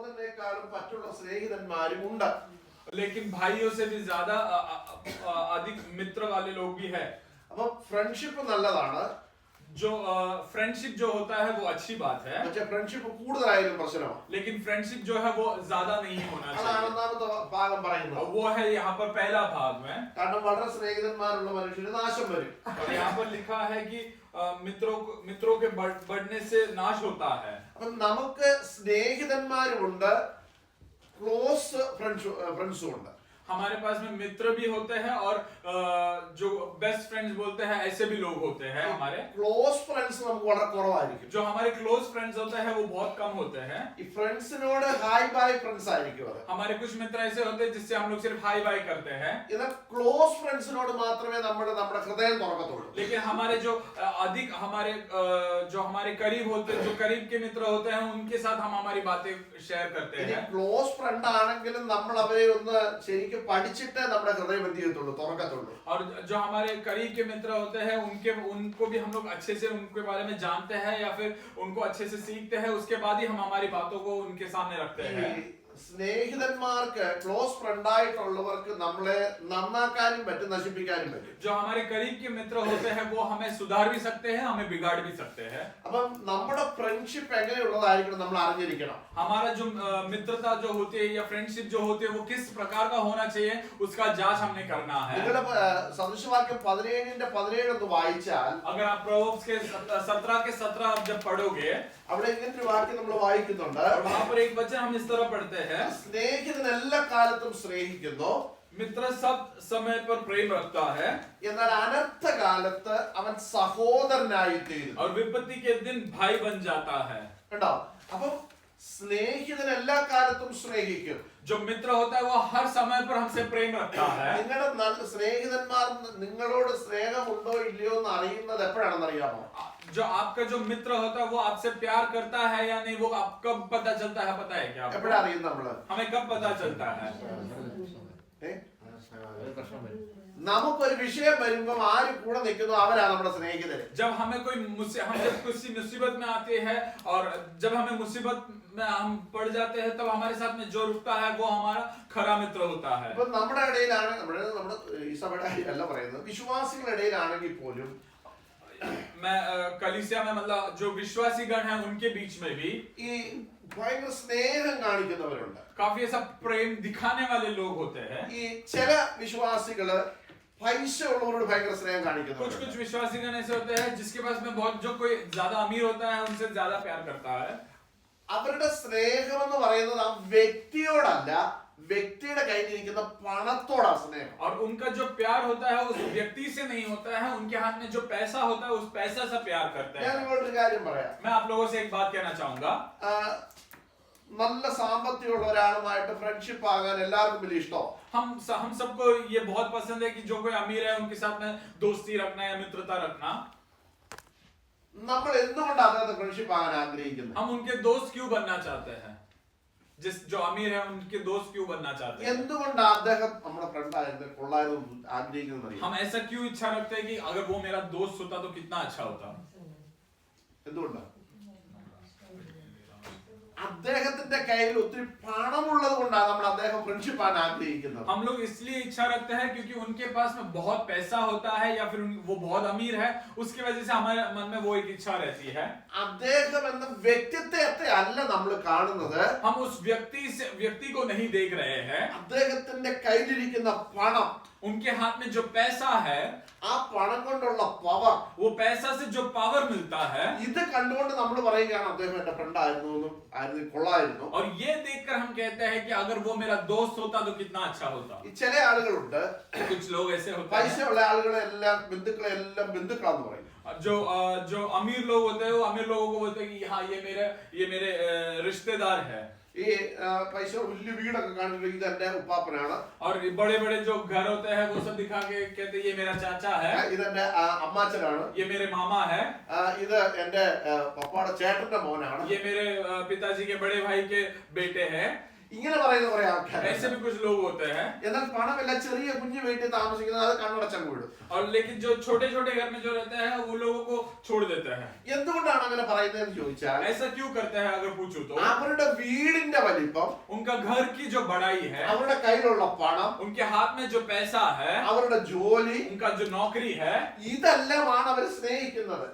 സഹോദരനേക്കാളും മറ്റുള്ള സ്നേഹിതന്മാരും ഉണ്ട്. लेकिन भाइयों से भी ज्यादा अधिक मित्र वाले लोग भी है. അപ്പൊ ഫ്രണ്ട്ഷിപ്പ് നല്ലതാണ്. जो फ्रेंडशिप जो होता है वो अच्छी बात है. പക്ഷേ ഫ്രണ്ട്ഷിപ്പ് കൂടുതലായാലും പ്രശ്നമാണ്. लेकिन फ्रेंडशिप जो है वो ज्यादा नहीं होना चाहिए. അതാണ് ഒന്നാമത്തെ ഭാഗം പറയുന്നത്. वो है यहाँ पर पहला भाग में. കാരണം വളരെ സ്നേഹിതന്മാരുള്ള മനുഷ്യന് നാശം വരും. और यहाँ पर लिखा है कि मित्रों के बढ़ने से नाश होता है. അപ്പൊ നമുക്ക് സ്നേഹിതന്മാരുമുണ്ട്, ക്ലോസ് ഫ്രണ്ട്സും ഉണ്ട്. हमारे पास में मित्र भी होते हैं और जो बेस्ट फ्रेंड्स बोलते हैं ऐसे भी लोग होते हैं. हमारे ക്ലോസ് ഫ്രണ്ട്സ് നമുക്ക് വളരെ കുറവായിരിക്കും. जो हमारे क्लोज फ्रेंड्स होते हैं वो बहुत कम होते हैं. ഈ ഫ്രണ്ട്സിനോട് ഹായ് ബൈ ഫ്രണ്ട്സ് ആയിരിക്കും അത്. हमारे कुछ मित्र ऐसे होते हैं जिससे हम लोग सिर्फ हाई बाय करते हैं. എന്നാൽ ക്ലോസ് ഫ്രണ്ട്സിനോട് മാത്രമേ നമ്മുടെ ഹൃദയം തുറക്കത്തുള്ളൂ. लेकिन हमारे जो अधिक हमारे करीब होते हैं, जो करीब के मित्र होते हैं, उनके साथ हम हमारी बातें शेयर करते हैं. ക്ലോസ് ഫ്രണ്ട് ആണെങ്കിലും നമ്മൾ അവരെ ഒന്ന് ശരിക്കും പഠിച്ചിട്ട് നമ്മുടെ ഹൃദയം എന്ത് ചെയ്യത്തുള്ളൂ, തുറക്കത്തുള്ളൂ. और जो हमारे करीब के मित्र होते हैं उनको भी हम लोग अच्छे से उनके बारे में जानते हैं या फिर उनको अच्छे से सीखते हैं, उसके बाद ही हम हमारी बातों को उनके सामने रखते हैं. സ്നേഹിതന്മാർക്ക് ക്ലോസ് ഫ്രണ്ട് ആയിട്ടുള്ളവർക്ക് നമ്മളെ നന്നാക്കാനും പറ്റും, നശിപ്പിക്കാനും പറ്റും. जो हमारे करीब के मित्र होते हैं वो हमें सुधार भी सकते हैं, हमें बिगाड़ भी सकते हैं. അപ്പം നമ്മുടെ ഫ്രണ്ട്ഷിപ്പ് എങ്ങനെയുള്ളതായിരിക്കണം നമ്മൾ അറിഞ്ഞിരിക്കണം. हमारा जो मित्रता जो होती है या फ्रेंडशिप जो होती है वो किस प्रकार का होना चाहिए, उसका जांच हमने करना है. നിങ്ങളുടെ സദൃശവാക്യം 17:17 ഒന്ന് വായിച്ചാൽ, अगर आप प्रोवर्ब्स के 17 के 17 आप जब पढ़ोगे, അവിടെ ഇങ്ങനൊരു വാക്യം നമ്മൾ വായിക്കുന്നുണ്ട്. और वहां पर एक वचन हम इस तरह पढ़ते हैं, സ്നേഹിതൻ എല്ലാ കാലത്തും സ്നേഹിക്കുന്നു, मित्र सब समय पर प्रेम रखता है, എന്നാൽ അനർത്ഥ കാലത്ത് അവൻ സഹോദരനായി തീരുന്നു. और विपत्ति के दिन भाई बन जाता है. കണ്ടോ? അപ്പം സ്നേഹിതൻ എല്ലാ കാലത്തും സ്നേഹിക്കും. जो मित्र होता है वो हर समय पर हमसे प्रेम रखता है. നിങ്ങളുടെ സ്നേഹിതന്മാർ നിങ്ങളോട് സ്നേഹമുണ്ടോ ഇല്ലയോ എന്ന് അറിയുന്നത് എപ്പോഴാണെന്ന് അറിയാമോ? जो आपका जो मित्र होता है वो आपसे प्यार करता है या नहीं, वो आप कब पता चलता है, पता है क्या आपको? എപ്പോഴാ അറിയുന്നത് നമ്മള്? हमें कब पता चलता है? നമുക്കൊരു വിഷയം വരുമ്പോൾ ആര് കൂടെ നിൽക്കുന്നു അവരാ നമ്മുടെ സ്നേഹിതര്. जब हमें हम जब किसी मुसीबत में आते हैं और जब हमें मुसीबत में हम पड़ जाते हैं, तब हमारे साथ में जो रुकता है वो हमारा खरा मित्र होता है. ഇപ്പൊ നമ്മുടെ ഇടയിലാണ്, നമ്മുടെ ഈ സഭയുടെ അല്ല പറയുന്നത്, വിശ്വാസികളുടെ ഇടയിലാണെങ്കിൽ പോലും मैं कलीसिया में मतलब जो विश्वासी गण हैं उनके बीच में भी ഈ ഭയങ്കര സ്നേഹം കാണിക്കുന്നവരുണ്ട്. काफी ऐसा प्रेम दिखाने वाले लोग होते हैं. ഈ ചില വിശ്വാസികള് പൈസ ഉള്ളവരോട് ഭയങ്കര സ്നേഹം കാണിക്കുന്നവരുണ്ട്. कुछ विश्वासी गण ऐसे होते हैं जिसके पास में बहुत, जो कोई ज्यादा अमीर होता है उनसे ज्यादा प्यार करता है. അവരുടെ സ്നേഹം എന്ന് പറയുന്നത് ആ വ്യക്തിയോടല്ല, വ്യക്തിയുടെ കയ്യിലിരിക്കുന്ന പണത്തോടാ സ്നേഹം. और उनका जो प्यार होता है उस व्यक्ति से नहीं होता है, उनके हाथ में जो पैसा होता है उस पैसा से प्यार करते ഞാൻ हैं. നിങ്ങളോടൊരു കാര്യം പറയാം. मैं आप लोगों से एक बात कहना चाहूंगा. നല്ല സാമ്പത്തികമുള്ള ഒരാളുമായിട്ട് ഫ്രണ്ട്ഷിപ്പ് ആകാൻ എല്ലാവർക്കും വലിയ ഇഷ്ടമാണ്. हम सबको ये बहुत पसंद है कि जो कोई अमीर है उनके साथ में दोस्ती रखना या मित्रता रखना. നമ്മൾ എന്തുകൊണ്ട് അദ്ദേഹത്തെ ഫ്രണ്ട്ഷിപ്പ് ആകാൻ ആഗ്രഹിക്കുന്നത്? हम उनके दोस्त क्यों बनना चाहते हैं? जो अमीर है उनके दोस्त क्यों बनना चाहते हैं? എന്തുകൊണ്ട് അദ്ദേഹം നമ്മുടെ ഫ്രണ്ട് ആയിരുന്നു കൊള്ളായിരുന്നു ആഗ്രഹിക്കുന്നത്? हम ऐसा क्यों इच्छा रखते हैं कि अगर वो मेरा दोस्त होता तो कितना अच्छा होता? എന്തുകൊണ്ടാണ്? അദ്ദേഹത്തിന്റെ കയ്യിൽ ഒത്തിരി പണമുള്ളത് കൊണ്ടാണ് നമ്മൾ അദ്ദേഹം ഫ്രണ്ട്ഷിപ്പ് ആകാൻ ആഗ്രഹിക്കുന്നത്. हम लोग इसलिए इच्छा रखते हैं क्योंकि उनके पास में बहुत पैसा होता है या फिर वो बहुत अमीर है, उसकी वजह से हमारे मन में वो एक इच्छा रहती है. അദ്ദേഹം എന്ന വ്യക്തിത്വത്തെ അല്ല നമ്മൾ കാണുന്നത്, हम उस व्यक्ति को नहीं देख रहे हैं. അദ്ദേഹത്തിന്റെ കയ്യിലിരിക്കുന്ന പണം, उनके हाथ में जो पैसा है, ആ പണം കൊണ്ടുള്ള പവർ, वो पैसा से जो पावर मिलता है, ഇത് കണ്ടുകൊണ്ട് നമ്മൾ പറയുകയാണ് അദ്ദേഹം എന്റെ ഫ്രണ്ട് ആയിരുന്നു, കൊള്ളായിരുന്നു. और ये देखकर हम कहते हैं कि अगर वो मेरा दोस्त होता तो कितना अच्छा होता. ഈ ചില ആളുകളുണ്ട്, कुछ लोग ऐसे होते हैं, പൈസയുള്ള ആളുകളെല്ലാം ബന്ധുക്കളെല്ലാം ബന്ധുക്കളാന്ന് പറയും. जो अमीर लोग होते हैं वो अमीर लोगों को बोलते हैं कि हाँ ये मेरे रिश्तेदार है. ഈ പൈസ വലിയ വീടൊക്കെ കാണിച്ചിട്ട് ഇത് എന്റെ ഉപ്പാപ്പനാണ്, और बड़े बड़े जो घर होते हैं वो सब दिखा के कहते हैं ये मेरा चाचा है, ഇതെന്റെ അമ്മാച്ചനാണ്, ये मेरे मामा है, ഇത് എന്റെ പപ്പാടെ ചേട്ടന്റെ മോനാണ്. ये मेरे पिताजी के बड़े भाई के बेटे हैं. ഇങ്ങനെ പറയുന്ന കുറെ ആൾക്കാർ. ऐसे भी कुछ लोग होते हैं. എന്നാൽ പണമില്ല, ചെറിയ കുഞ്ഞു വീട്ടിൽ താമസിക്കുന്നത്, അത് കണ്ണടച്ചങ്ങ് വിടും. और लेकिन जो छोटे छोटे घर में जो रहते हैं वो लोगों को छोड़ देते हैं. എന്തുകൊണ്ടാണ് അങ്ങനെ പറയുന്നതെന്ന് ചോദിച്ചാൽ, ऐसा क्यों करते हैं अगर पूछो तो, അവരുടെ വീടിന്റെ വലിപ്പം, उनका घर की जो बड़ाई है, അവരുടെ കയ്യിലുള്ള പണം, उनके हाथ में जो पैसा है, അവരുടെ ജോലി, उनका जो नौकरी है, ഇതെല്ലാമാണ് അവർ സ്നേഹിക്കുന്നത്.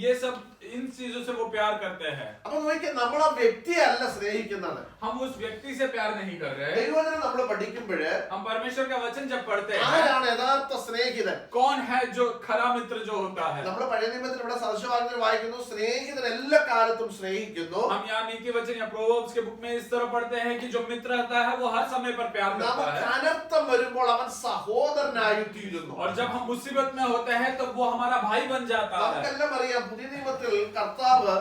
ये सब इन चीजों से वो प्यार करते हैं. അപ്പൊ നോക്കിയാൽ നമ്മൾ ആ വ്യക്തിയല്ല സ്നേഹിക്കുന്നത്. हम उस व्यक्ति से प्यार नहीं कर रहे. ദൈവവചനം നമ്മൾ പഠിക്കുമ്പോൾ हम परमेश्वर का वचन जब पढ़ते हैं, ആരാണ് യഥാർത്ഥ സ്നേഹിതൻ? कौन है जो खरा मित्र जो होता है? നമ്മൾ പഴയ നിയമത്തിൽ ഇവിടെ സദൃശവാക്യത്തിൽ വായിക്കുന്നു, സ്നേഹിതൻ എല്ലാ കാലത്തും സ്നേഹിക്കുന്നു. हम यहाँ नीति वचन या प्रोवर्ब्स के बुक में इस तरह पढ़ते हैं कि जो मित्र रहता है वो हर समय पर प्यार करता നമുക്ക് है. അനർത്ഥം വരുമ്പോൾ അവൻ സഹോദരനായി തീരുന്നു. और जब हम मुसीबत में होते हैं तो वो हमारा भाई बन जाता है. നമുക്കെല്ലാം അറിയാം, പുതിയ നിയമത്തിൽ കർത്താവ്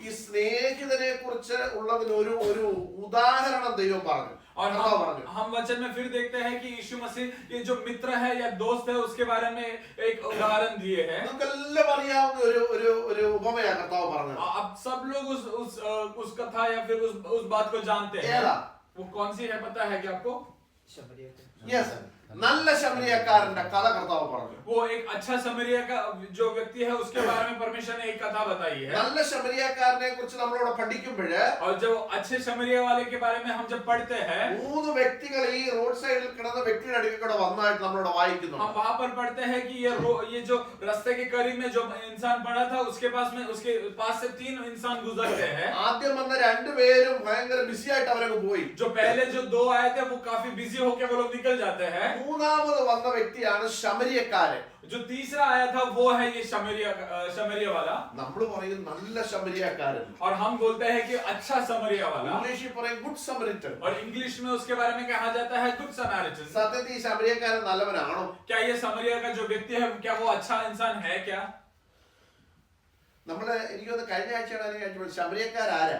ഈ സ്നേഹിതനെ കുറിച്ച് ഉള്ളതിന് ഒരു ഉദാഹരണം ദൈവം പറഞ്ഞു. और हम वचन में फिर देखते हैं कि यीशु मसीह ये जो मित्र है या दोस्त है उसके बारे में एक उदाहरण दिए हैं. നമുക്കെല്ലാം അറിയാവുന്ന ഒരു ഉപമയാ കർത്താവ് പറഞ്ഞത്. अब सब लोग उस कथा या फिर उस बात को जानते हैं. ഏതാ? वो कौन सी है पता है क्या आपको? യെസ്, നല്ല ശമരിയക്കാരന്റെ കഥ കർത്താവ് പറഞ്ഞു. वो एक अच्छा समरिया का जो व्यक्ति है उसके बारे में परमेश्वर ने एक कथा बताई है. നല്ല ശമരിയക്കാരനെ കുറിച്ച് നമ്മളിവിടെ പഠിക്കുമ്പോൾ, और जब अच्छे समरिया वाले के बारे में हम जब पढ़ते हैं, 3 വ്യക്തികൾ ഈ റോഡ് സൈഡിൽ കിടന്ന വ്യക്തിയുടെ അടുക്കൽ കൂടെ വന്നായിട്ട് നമ്മളിവിടെ വായിക്കുന്നു. हम वहां पर पढ़ते हैं कि ये जो रास्ते के करीब में जो इंसान पड़ा था उसके पास से 3 इंसान गुजरते हैं. ആദ്യം വന്ന 2 പേരും ഭയങ്കര ബിസി ആയിട്ട് അവരങ്ങ് പോയി. जो पहले जो 2 आए थे वो काफी बिजी होकर वो लोग निकल जाते हैं. മൂന്നാമത് വന്ന വ്യക്തിയാണ് ശമരിയക്കാരൻ. जो तीसरा आया था वो है ये शमरिया वाला. നമ്മൾ പറയും നല്ല ശമരിയക്കാരൻ, और हम बोलते हैं कि अच्छा समरिया वाला. ഇംഗ്ലീഷിൽ പറയും ഗുഡ് സമരിറ്റൻ. और इंग्लिश में उसके बारे में कहा जाता है गुड समरिटन. സത്യത്തിൽ ഈ ശമരിയക്കാരൻ നല്ലവനാണോ? क्या ये समरिया का जो व्यक्ति है क्या वो अच्छा इंसान है क्या? നമ്മള് എനിക്കൊന്ന് കഴിഞ്ഞ ആഴ്ചയാണ് ശമരിയക്കാരാരാ?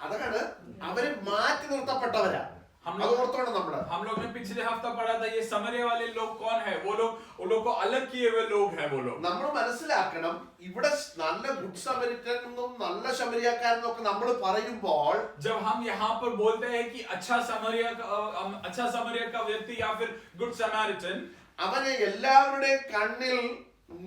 അതാണ് അവര് മാറ്റി നിർത്തപ്പെട്ടവരാ. അത് ഓർത്തോണം നമ്മള്. हम लोग ने पिछले हफ्ता पढ़ा था ये समरिया वाले लोग कौन है. वो लोग को अलग किए हुए लोग हैं. वो लोग നമ്മൾ മനസ്സിലാക്കണം, ഇവിടെ നല്ല ഗുഡ് സമരിറ്റനും നല്ല ശമരിയക്കാരനും ഒക്കെ നമ്മൾ പറയുമ്പോൾ, जब हम यहाँ पर बोलते हैं कि अच्छा समरिया का व्यक्ति या फिर गुड समरिटन, അവനെ എല്ലാവരുടെയും കണ്ണിൽ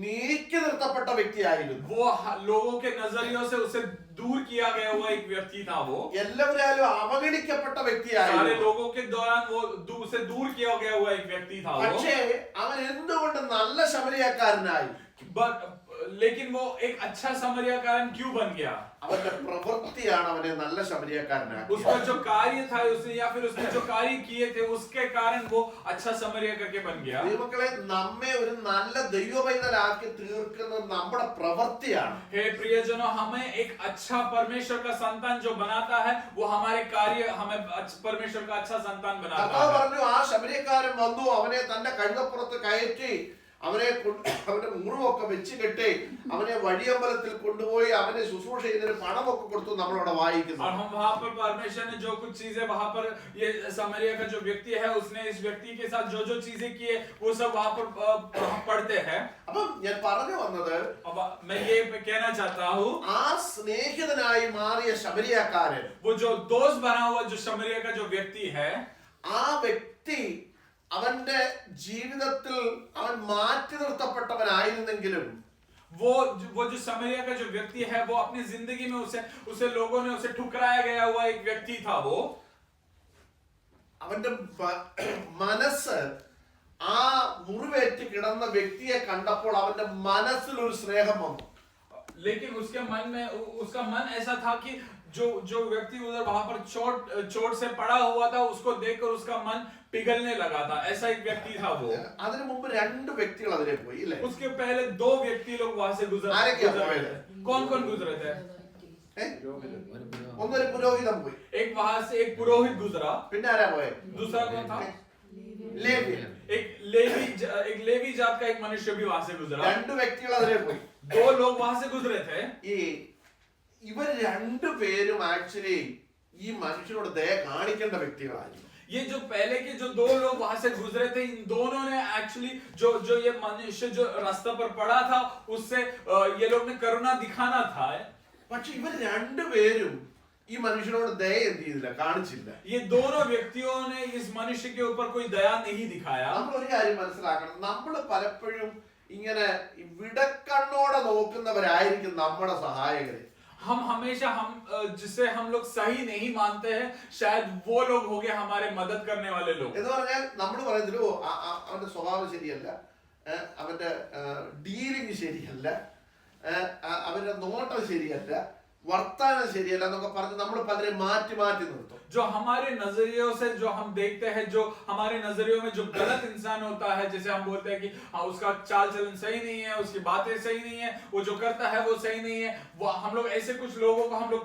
നീക്കി നിർത്തപ്പെട്ട വ്യക്തിയായിരുന്നു. वो लोगों के नजरियों से उसे दूर किया गया हुआ एक व्यक्ति था. वो എല്ലാവരും അവഗണിക്കപ്പെട്ട सारे വ്യക്തിയായിരുന്നു. लोगों के दौरान वो उसे दूर किया गया हुआ एक व्यक्ति था. പക്ഷേ അവൻ എന്തുകൊണ്ട് നല്ല ശമരിയക്കാരനായി? लेकिन वो एक अच्छा समरियाकारण क्यों बन गया? അവന്റെ പ്രവൃത്തിയാണ് അവനെ നല്ല ശമരിയക്കാരനാക്കി. उसका जो कार्य था उसने या फिर उसने जो कार्य किए थे उसके कारण वो अच्छा समरिया करके बन गया. ദൈവമക്കളെ, നമ്മെ ഒരു നല്ല ദൈവപൈതലാക്കി തീർക്കുന്നത് നമ്മുടെ പ്രവൃത്തിയാണ്. हे प्रियजनों, हमें एक अच्छा परमेश्वर का संतान जो बनाता है वो हमारे कार्य हमें परमेश्वर का अच्छा संतान बनाता കർത്താവ് है. പറഞ്ഞു, ആ ശമരിയക്കാരൻ വന്നു, അവനെ തന്റെ കഴുതപ്പുറത്ത് കയറ്റി അവന്റെ മുറിവൊക്കെ വെച്ച് കെട്ടി അവനെ വഴിയമ്പലത്തിൽ കൊണ്ടുപോയി അവനെ ശുശ്രൂഷ ചെയ്തതിന് പണമൊക്കെ കൊടുത്തു നമ്മളവിടെ വായിക്കുന്നു. और हम वहां पर परमेश्वर ने जो कुछ चीजें वहां पर ये समरिया का जो व्यक्ति है उसने इस व्यक्ति के साथ जो चीजें की है वो सब वहां पर हम पढ़ते हैं. അപ്പം ഞാൻ പറഞ്ഞു വന്നത്, अब मैं ये कहना चाहता हूँ, ആ സ്നേഹിതനായി മാറിയ ശമരിയക്കാരൻ, वो जो दोस्त बना हुआ जो समरिया का जो व्यक्ति है, ആ വ്യക്തി അവന്റെ ജീവിതത്തിൽ അവൻ മാറ്റി നിർത്തപ്പെട്ടവനായിരുന്നെങ്കിലും वो जो समरिया का जो व्यक्ति है वो अपनी जिंदगी में उसे लोगों ने उसे ठुकराया गया हुआ एक व्यक्ति था. वो അവന്റെ മനസ്സ് ആ മുറിവേറ്റ് കിടന്ന വ്യക്തിയെ കണ്ടപ്പോൾ അവന്റെ മനസ്സിൽ ഒരു സ്നേഹം വന്നു. लेकिन उसका मन ऐसा था कि जो व्यक्ति उधर वहां पर चोट से पड़ा हुआ था उसको देखकर उसका मन पिघलने लगा था. ऐसा एक व्यक्ति था वो. അതിനു മുമ്പ് 2 വ്യക്തികൾ അതിലെ പോയി ഇല്ലേ? उसके पहले 2 व्यक्ति लोग वहां से गुजर रहे थे. कौन गुजरे थे? ഒന്നൊരു പുരോഹിതൻ പോയി. एक वहां से एक पुरोहित गुजरा. പിന്നെ ആരാ പോയെ? दूसरा कौन था? ലേവി. एक लेवी जात का एक मनुष्य भी वहां से गुजरा. 2 വ്യക്തികൾ അതിലെ പോയി. 2 लोग वहां से गुजरे थे. ഇവർ 2 പേരും ആക്ച്വലി ഈ മനുഷ്യനോട് ദയ കാണിക്കേണ്ട വ്യക്തികളായിരുന്നു. ये जो पहले के जो दो लोग वहां से गुजरे थे, इन दोनों ने एक्चुअली जो ये मनुष्य जो रास्ते पर पड़ा था उससे ये लोग ने करुणा दिखाना था। പക്ഷെ ഇവർ രണ്ടുപേരും ഈ മനുഷ്യനോട് ദയ എന്ത് ചെയ്തില്ല, കാണിച്ചില്ല. ये दोनों व्यक्तियों ने इस मनुष्य के ऊपर कोई दया नहीं दिखाया। നമ്മൾ ഒരു കാര്യം മനസ്സിലാക്കണം, നമ്മൾ പലപ്പോഴും ഇങ്ങനെ വിടക്കണ്ണോടെ നോക്കുന്നവരായിരിക്കും നമ്മുടെ സഹായകര്. हम हमेशा जिसे हम लोग सही नहीं मानते हैं, शायद वो लोग हो गए हमारे मदद करने वाले लोग। എന്ന് പറഞ്ഞാൽ നമ്മൾ പറയുന്നല്ലോ അവന്റെ സ്വഭാവം ശരിയല്ല, അവന്റെ ഡീലിംഗ് ശരിയല്ല, അവന്റെ നോട്ടം ശരിയല്ല, വർത്താനം ശരിയല്ല എന്നൊക്കെ പറഞ്ഞ് നമ്മൾ പലരെ മാറ്റി മാറ്റി നിർത്തും. जो हमारे नजरियों से जो हम देखते हैं, जो हमारे नजरियों में जो गलत इंसान होता है, जैसे हम बोलते हैं कि हाँ उसका चाल चलन सही नहीं है, उसकी बातें सही नहीं है, वो जो करता है वो सही नहीं है, वो हम लोग ऐसे कुछ लोगों को हम लोग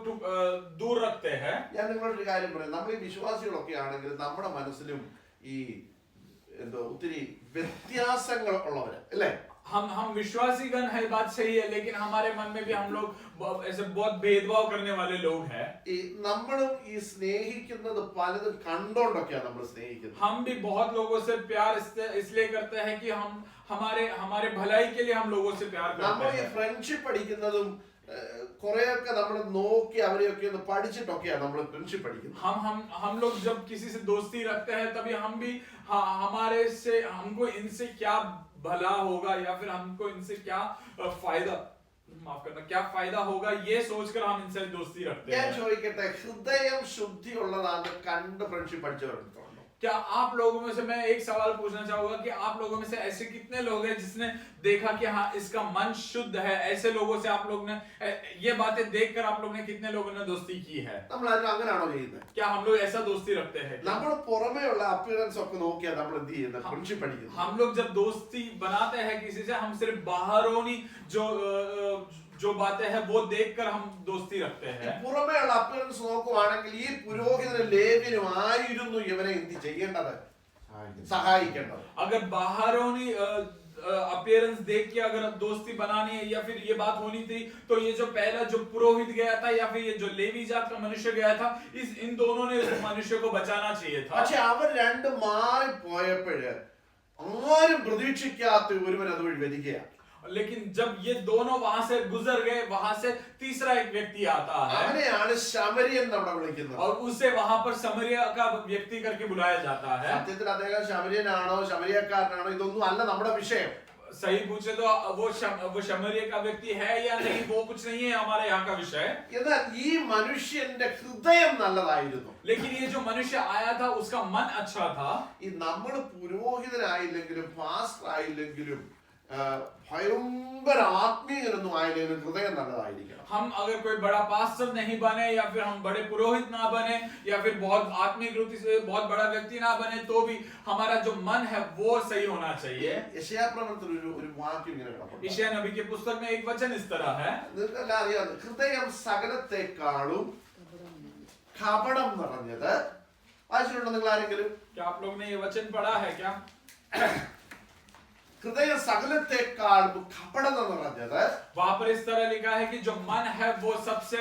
दूर रखते हैं। ഞാൻ നിങ്ങളോട് ഒരു കാര്യം പറയാം, നമ്മൾ ഈ വിശ്വാസികളൊക്കെ ആണെങ്കിൽ നമ്മുടെ മനസ്സിലും ഈ എന്തോ ഒത്തിരി വ്യത്യാസങ്ങൾ ഉള്ളവര് അല്ലേ? हम विश्वासीगण है, बात सही है, लेकिन हमारे मन में भी हम लोग ऐसे बहुत भेदभाव करने वाले लोग हैं। ഈ നമ്മളും ഈ സ്നേഹിക്കുന്നത് പലതും കണ്ടോണ്ടൊക്കെയാണ് നമ്മൾ സ്നേഹിക്കുന്നത്. हम भी बहुत लोगों से प्यार इसलिए करते हैं कि हम हमारे भलाई के लिए हम लोगों से प्यार നമ്മൾ करते ഈ हैं। ഫ്രണ്ട്ഷിപ്പ് പഠിക്കുന്നതും കുറെയൊക്കെ നമ്മൾ നോക്കി അവരെയൊക്കെ ഒന്ന് പഠിച്ചിട്ടൊക്കെയാണ് നമ്മൾ ഫ്രണ്ട്ഷിപ്പ് പഠിക്കുന്നത്. हम लोग जब किसी से दोस्ती रखते हैं तभी हम भी हमारे से हमको इनसे क्या भला होगा या फिर हमको इनसे क्या फायदा, माफ करना, क्या फायदा होगा, ये सोचकर हम इनसे दोस्ती रखते ഞാൻ हैं। ചോദിക്കട്ടെ, ഹൃദയം ശുദ്ധിയുള്ളതാണ് കണ്ട് ഫ്രണ്ട്ഷിപ്പ് പഠിച്ചവരുണ്ടോ? क्या आप लोगों में से, मैं एक सवाल पूछना चाहूंगा कि आप लोगों में से ऐसे कितने लोग हैं जिसने देखा कि हाँ इसका मन शुद्ध है? ऐसे लोगों से आप लोग ने ये बातें देखकर आप लोग ने कितने लोगों ने दोस्ती की है? നമ്മൾ അതിന് അങ്ങനെയാണോ ചെയ്യുന്നത്? क्या हम लोग ऐसा दोस्ती रखते हैं? നമ്മൾ പുറമേ ഉള്ള അപ്പിയറൻസ് ഒക്കെ നോക്കിയാ നമ്മൾ എന്ത് ചെയ്യുന്നത്? ഫ്രണ്ട്ഷിപ്പ് പഠിക്കുന്നത്. हम लोग जब दोस्ती बनाते हैं किसी से, हम सिर्फ बाहरोनी जो बातें हैं वो देखकर हम दोस्ती रखते हैं। പുറമേ ഉള്ള അപ്പിയറൻസ് നോക്കുവാണെങ്കിൽ ഈ പുരോഹിതനും ലേവ്യനും ആയിരുന്നു ഇവരെ എന്ത് ചെയ്യേണ്ടത്? സഹായിക്കേണ്ടത്. अगर बाहरोनी अपीयरेंस देख के अगर दोस्ती बनानी है या फिर ये बात होनी थी, तो ये जो पहला जो पुरोहित गया था या फिर ये जो लेवी जात का मनुष्य गया था, इन दोनों ने इस मनुष्य को बचाना चाहिए था। പക്ഷെ അവർ രണ്ടും മാറി പോയപ്പോഴ് ആരും പ്രതീക്ഷിക്കാത്ത ഒരുവൻ അതുവഴി വരികയാണ്. लेकिन जब ये दोनों वहां से गुजर गए, वहां से तीसरा एक व्यक्ति आता है, അവനെയാണ് ശമരിയൻ നമ്മൾ വിളിക്കുന്നത്. और उसे वहां पर समरिया का व्यक्ति करके बुलाया जाता है। സത്യത്തിൽ അദ്ദേഹം ശമരിയനാണോ ശമരിയക്കാരനാണോ ഇതൊന്നും അല്ല നമ്മുടെ വിഷയം. सही पूछे तो वो शमरिया का व्यक्ति है या नहीं, वो कुछ नहीं है हमारे यहाँ का विषय। എന്നാൽ ഈ മനുഷ്യന്റെ ഹൃദയം നല്ലതായിരുന്നു. लेकिन ये जो मनुष्य आया था उसका मन अच्छा था। ഈ നമ്മൾ പുരോഹിതനായില്ലെങ്കിലും പാസ്റ്റർ ആയില്ലെങ്കിലും ഭയങ്കര ആത്മീയനൊന്നും ആയില്ലെങ്കിലും ഹൃദയം നല്ലതായിരിക്കണം. हम अगर कोई बड़ा पास्टर नहीं बने या फिर हम बड़े पुरोहित ना बने या फिर बहुत आत्मिक रूप से बहुत बड़ा व्यक्ति ना बने, तो भी हमारा जो मन है वो सही होना चाहिए। യെശയ്യാപ്രവചനത്തിൽ ഒരു വാക്യം ഇങ്ങനെ കിടപ്പുണ്ട്. यशायाह नबी के पुस्तक में एक वचन इस तरह है, നിങ്ങൾക്കെല്ലാം അറിയാം, ഹൃദയം സകലത്തെക്കാളും കപടം നിറഞ്ഞത്. വായിച്ചിട്ടുണ്ടോ നിങ്ങൾ ആരെങ്കിലും? क्या आप लोग ने ये वचन पढ़ा है क्या? ഹൃദയം സകലത്തെക്കാളും കപടം നിറഞ്ഞത്. वहां पर इस तरह लिखा है कि जो मन है वो सबसे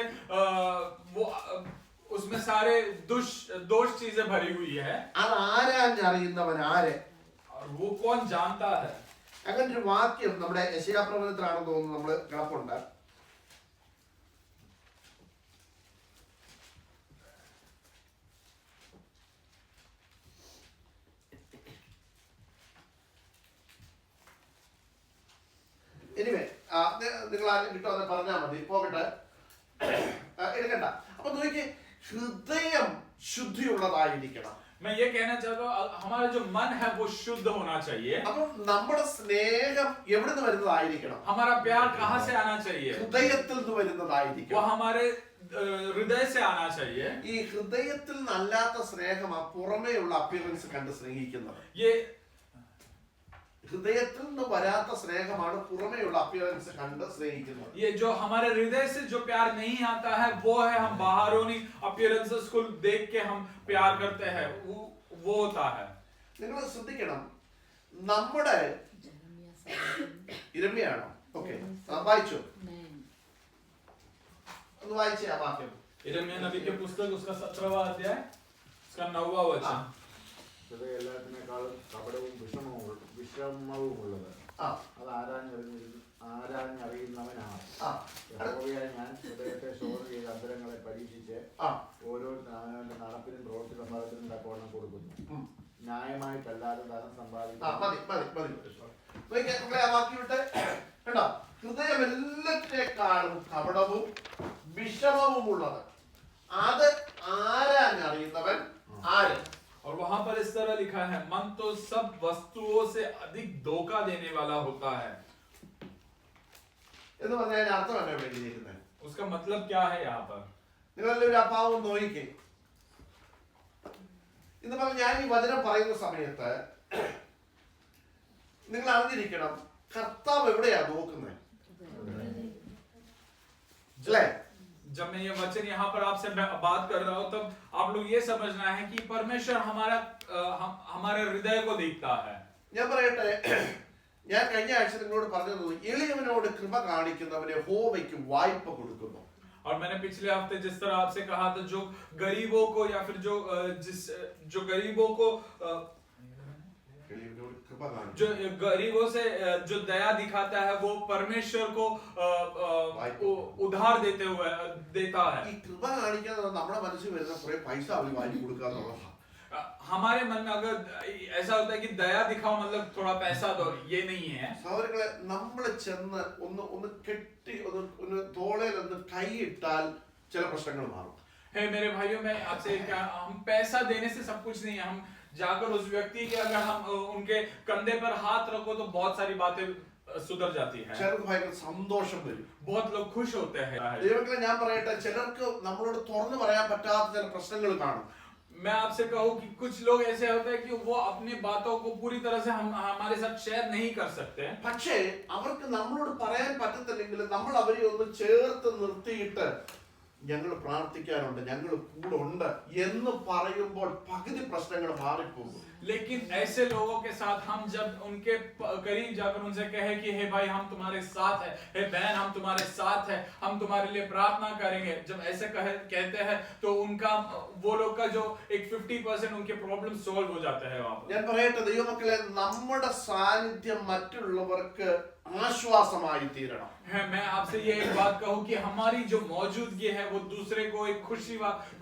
उसमें सारे दोष चीजें भरी हुई है। അത് ആരാഞ്ഞറിയുന്നവൻ ആര്? और वो कौन जानता है? അങ്ങനെ ഒരു വാക്യം നമ്മുടെ യെശയ്യാപ്രവചനത്തിലാണെന്ന് തോന്നുന്നു നമ്മൾ കിടപ്പുണ്ട്. എനിവേ നിങ്ങൾ ആരും കിട്ടുമെന്ന് പറഞ്ഞാൽ മതി, പോകട്ടെ, എടുക്കണ്ട. അപ്പൊ നോക്കി, ഹൃദയം ശുദ്ധിയുള്ളതായിരിക്കണം. मैं ये कहना चाहता हूँ हमारा जो मन है वो शुद्ध होना चाहिए। അപ്പൊ നമ്മുടെ സ്നേഹം എവിടെ നിന്ന് വരുന്നതായിരിക്കണം? हमारा प्यार कहाँ से आना चाहिए? ഹൃദയത്തിൽ നിന്ന് वो വരുന്നതായിരിക്കണം. हमारे हृदय से आना चाहिए। ഈ ഹൃദയത്തിൽ നിന്നല്ലാത്ത സ്നേഹം ആ പുറമേയുള്ള അപ്പിയറൻസ് കണ്ട് സ്നേഹിക്കുന്നത്. ये ഹൃദയത്തിൽ നിന്ന് വരാത്ത സ്നേഹമാണ് പുറമേയുള്ള അപ്പിയറൻസ് കണ്ട് സ്നേഹിക്കുന്നത്. ये जो हमारे हृदय से जो प्यार नहीं आता है वो है हम बाहरोनी अपीयरेंसेस को देख के हम प्यार करते हैं, वो होता है। നിങ്ങൾ ശ്രദ്ധിക്കണം, നമ്മുടെ ഇരമ്യാണോ? ഓക്കെ, വായിച്ചു, ഒന്ന് വായിച്ചേ ആ വാക്യം. यिर्मयाह नबी के पुस्तक उसका 17वां अध्याय उसका 9वां वचन। ഹൃദയം എല്ലാത്തിനേക്കാളും കപടവും വിഷമവുമുള്ളത്. ആ അത് ആരാഞ്ഞറിയുന്നവനാണ്. ആ യഹോവയായ ഞാൻ ഹൃദയത്തെ ശോധന ചെയ്ത് അന്തരങ്ങളെ പരീക്ഷിച്ച് ആ ഓരോരുത്തരും നടപ്പിനും പ്രവൃത്തിയിലും ഫലത്തിനും തക്കവണ്ണം കൊടുക്കുന്നു. ഉം. ന്യായമായിട്ടല്ലാതെ ധനം ആ സമ്പാദിക്കുന്നു. മതി മതി മതി നോക്കിയേ, നമ്മളെ ആ വാക്യം വിട്ട് കേട്ടോ. ഹൃദയം എല്ലാറ്റിനേക്കാളും കപടവും വിഷമവുമുള്ളത്, അത് ആരാഞ്ഞറിയുന്നവൻ ആര്? और वहां पर इस तरह लिखा है, मन तो सब वस्तुओं से अधिक धोखा देने वाला होता है. എന്ന് പറഞ്ഞാൽ അതിന്റെ അർത്ഥം എന്നാ എഴുതിയിരിക്കുന്നത്? उसका मतलब क्या है यहाँ पर? നിങ്ങളെല്ലാവരും ആ പാവം നോയിക്കേ. ഇന്ന് പറഞ്ഞ ഞാൻ ഈ വചനം പറയുന്ന സമയത്ത് നിങ്ങൾ അറിഞ്ഞിരിക്കണം, കർത്താവ് എവിടെയാ നോക്കുന്നത് അല്ലേ? जब मैं ये वचन यहाँ पर आपसे बात कर रहा हूँ, तब आप लोग ये समझना है कि परमेश्वर हमारे हृदय को देखता है. ഞാൻ പറയട്ടെ, ഞാൻ കഴിഞ്ഞ ആഴ്ച നിങ്ങളോട് പറഞ്ഞത്, എളിയവനോട് കൃപ കാണിക്കുന്നവനെ യഹോവയ്ക്ക് വായ്പ കൊടുക്കുന്നു. और मैंने पिछले हफ्ते जिस तरह आपसे कहा था, जो गरीबों को या फिर जो गरीबों को എളിയവനോട് കൃപ കാണിക്കുന്നു. जो गरीबों से जो दया दिखाता है, वो परमेश्वर को उधार देता है. ഈ കൃപ കാണിക്കാന്ന് നമ്മുടെ മനസ്സിൽ വരുന്ന കുറെ പൈസ അവർ വാങ്ങി കൊടുക്കാന്നുള്ളതാണ്. हमारे मन में अगर ऐसा होता है कि दया दिखाओ मतलब थोड़ा पैसा दो, ये नहीं है. സഹോദരങ്ങളെ, നമ്മൾ ചെന്ന് ഒന്ന് കെട്ടി ഒന്ന് തോളയിൽ ഒന്ന് കൈയിട്ടാൽ ചില പ്രശ്നങ്ങൾ മാറും. है मेरे भाइयों, मैं आपसे क्या, हम पैसा देने से सब कुछ नहीं है. हम जाकर उस व्यक्ति के अगर हम उनके कंधे पर हाथ रखो तो बहुत सारी बातें सुधर जाती है. ചിലർക്ക് ഭയങ്കര സന്തോഷം വരും. बहुत लोग खुश होते हैं. ദൈവങ്ങളെ, ഞാൻ പറയട്ടെ, ചിലർക്ക് നമ്മളോട് തുറന്നു പറയാൻ പറ്റാത്ത ചില പ്രശ്നങ്ങൾ കാണും. मैं आपसे कहूँ कि कुछ लोग ऐसे होते हैं कि वो अपनी बातों को पूरी तरह से हमारे साथ शेयर नहीं कर सकते. പക്ഷേ അവർക്ക് നമ്മളോട് പറയാൻ പറ്റത്തില്ലെങ്കിൽ നമ്മൾ അവരെ ഒന്ന് ചേർത്ത് നിർത്തിയിട്ട് ഞങ്ങൾ പ്രാർത്ഥിക്കാനുണ്ട്, ഞങ്ങൾ കൂടെ ഉണ്ട് എന്ന് പറയുമ്പോൾ പകുതി പ്രശ്നങ്ങൾ മാറിപ്പോകും. लेकिन ऐसे लोगों के साथ हम जब उनके करीब जाकर उनसे कहे कि हे भाई हम तुम्हारे साथ है, हे बहन हम तुम्हारे साथ है, हम तुम्हारे लिए प्रार्थना करेंगे, जब ऐसे कहते हैं तो उनका वो लोग का जो एक 50% उनके प्रॉब्लम सॉल्व हो जाते हैं वहां पर. ഞാൻ പറയട്ടെ ദൈവമക്കളെ, നമ്മുടെ സാന്നിധ്യം മറ്റുള്ളവർക്ക് ആശ്വാസമായി തീരണം. है मैं आपसे ये एक बात कहूँ कि हमारी जो मौजूदगी है वो दूसरे को एक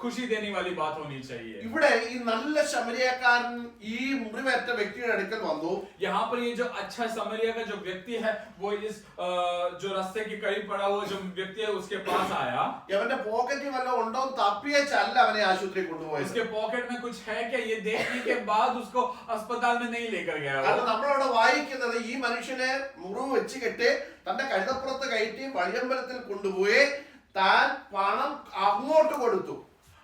खुशी देने वाली बात होनी चाहिए. ഇവിടെ ഈ നല്ല ശമരിയക്കാരൻ ഈ മുറിവേറ്റ വ്യക്തിയുടെ അടുക്കൽ വന്നു. यहाँ पर ये जो अच्छा समरिया का जो व्यक्ति है, वो इस जो रास्ते के करीब पड़ा हुआ जो व्यक्ति है उसके पास आया. അവന്റെ പോക്കറ്റിൽ വല്ലതും ഉണ്ടോ തപ്പിയല്ല അവനെ ആശുപത്രി കൊണ്ടുപോയത്. उसके पॉकेट में कुछ है क्या, ये देखने के बाद उसको अस्पताल में नहीं लेकर गया. കാരണം നമ്മളവിടെ വായിക്കുന്നത്, ഈ മനുഷ്യനെ മുറിവ് വെച്ച് കെട്ടി തന്റെ കഴുതപ്പുറത്ത് കയറ്റി വഴിയമ്പലത്തിൽ കൊണ്ടുപോയി താൻ പണം അങ്ങോട്ട് കൊടുത്തു.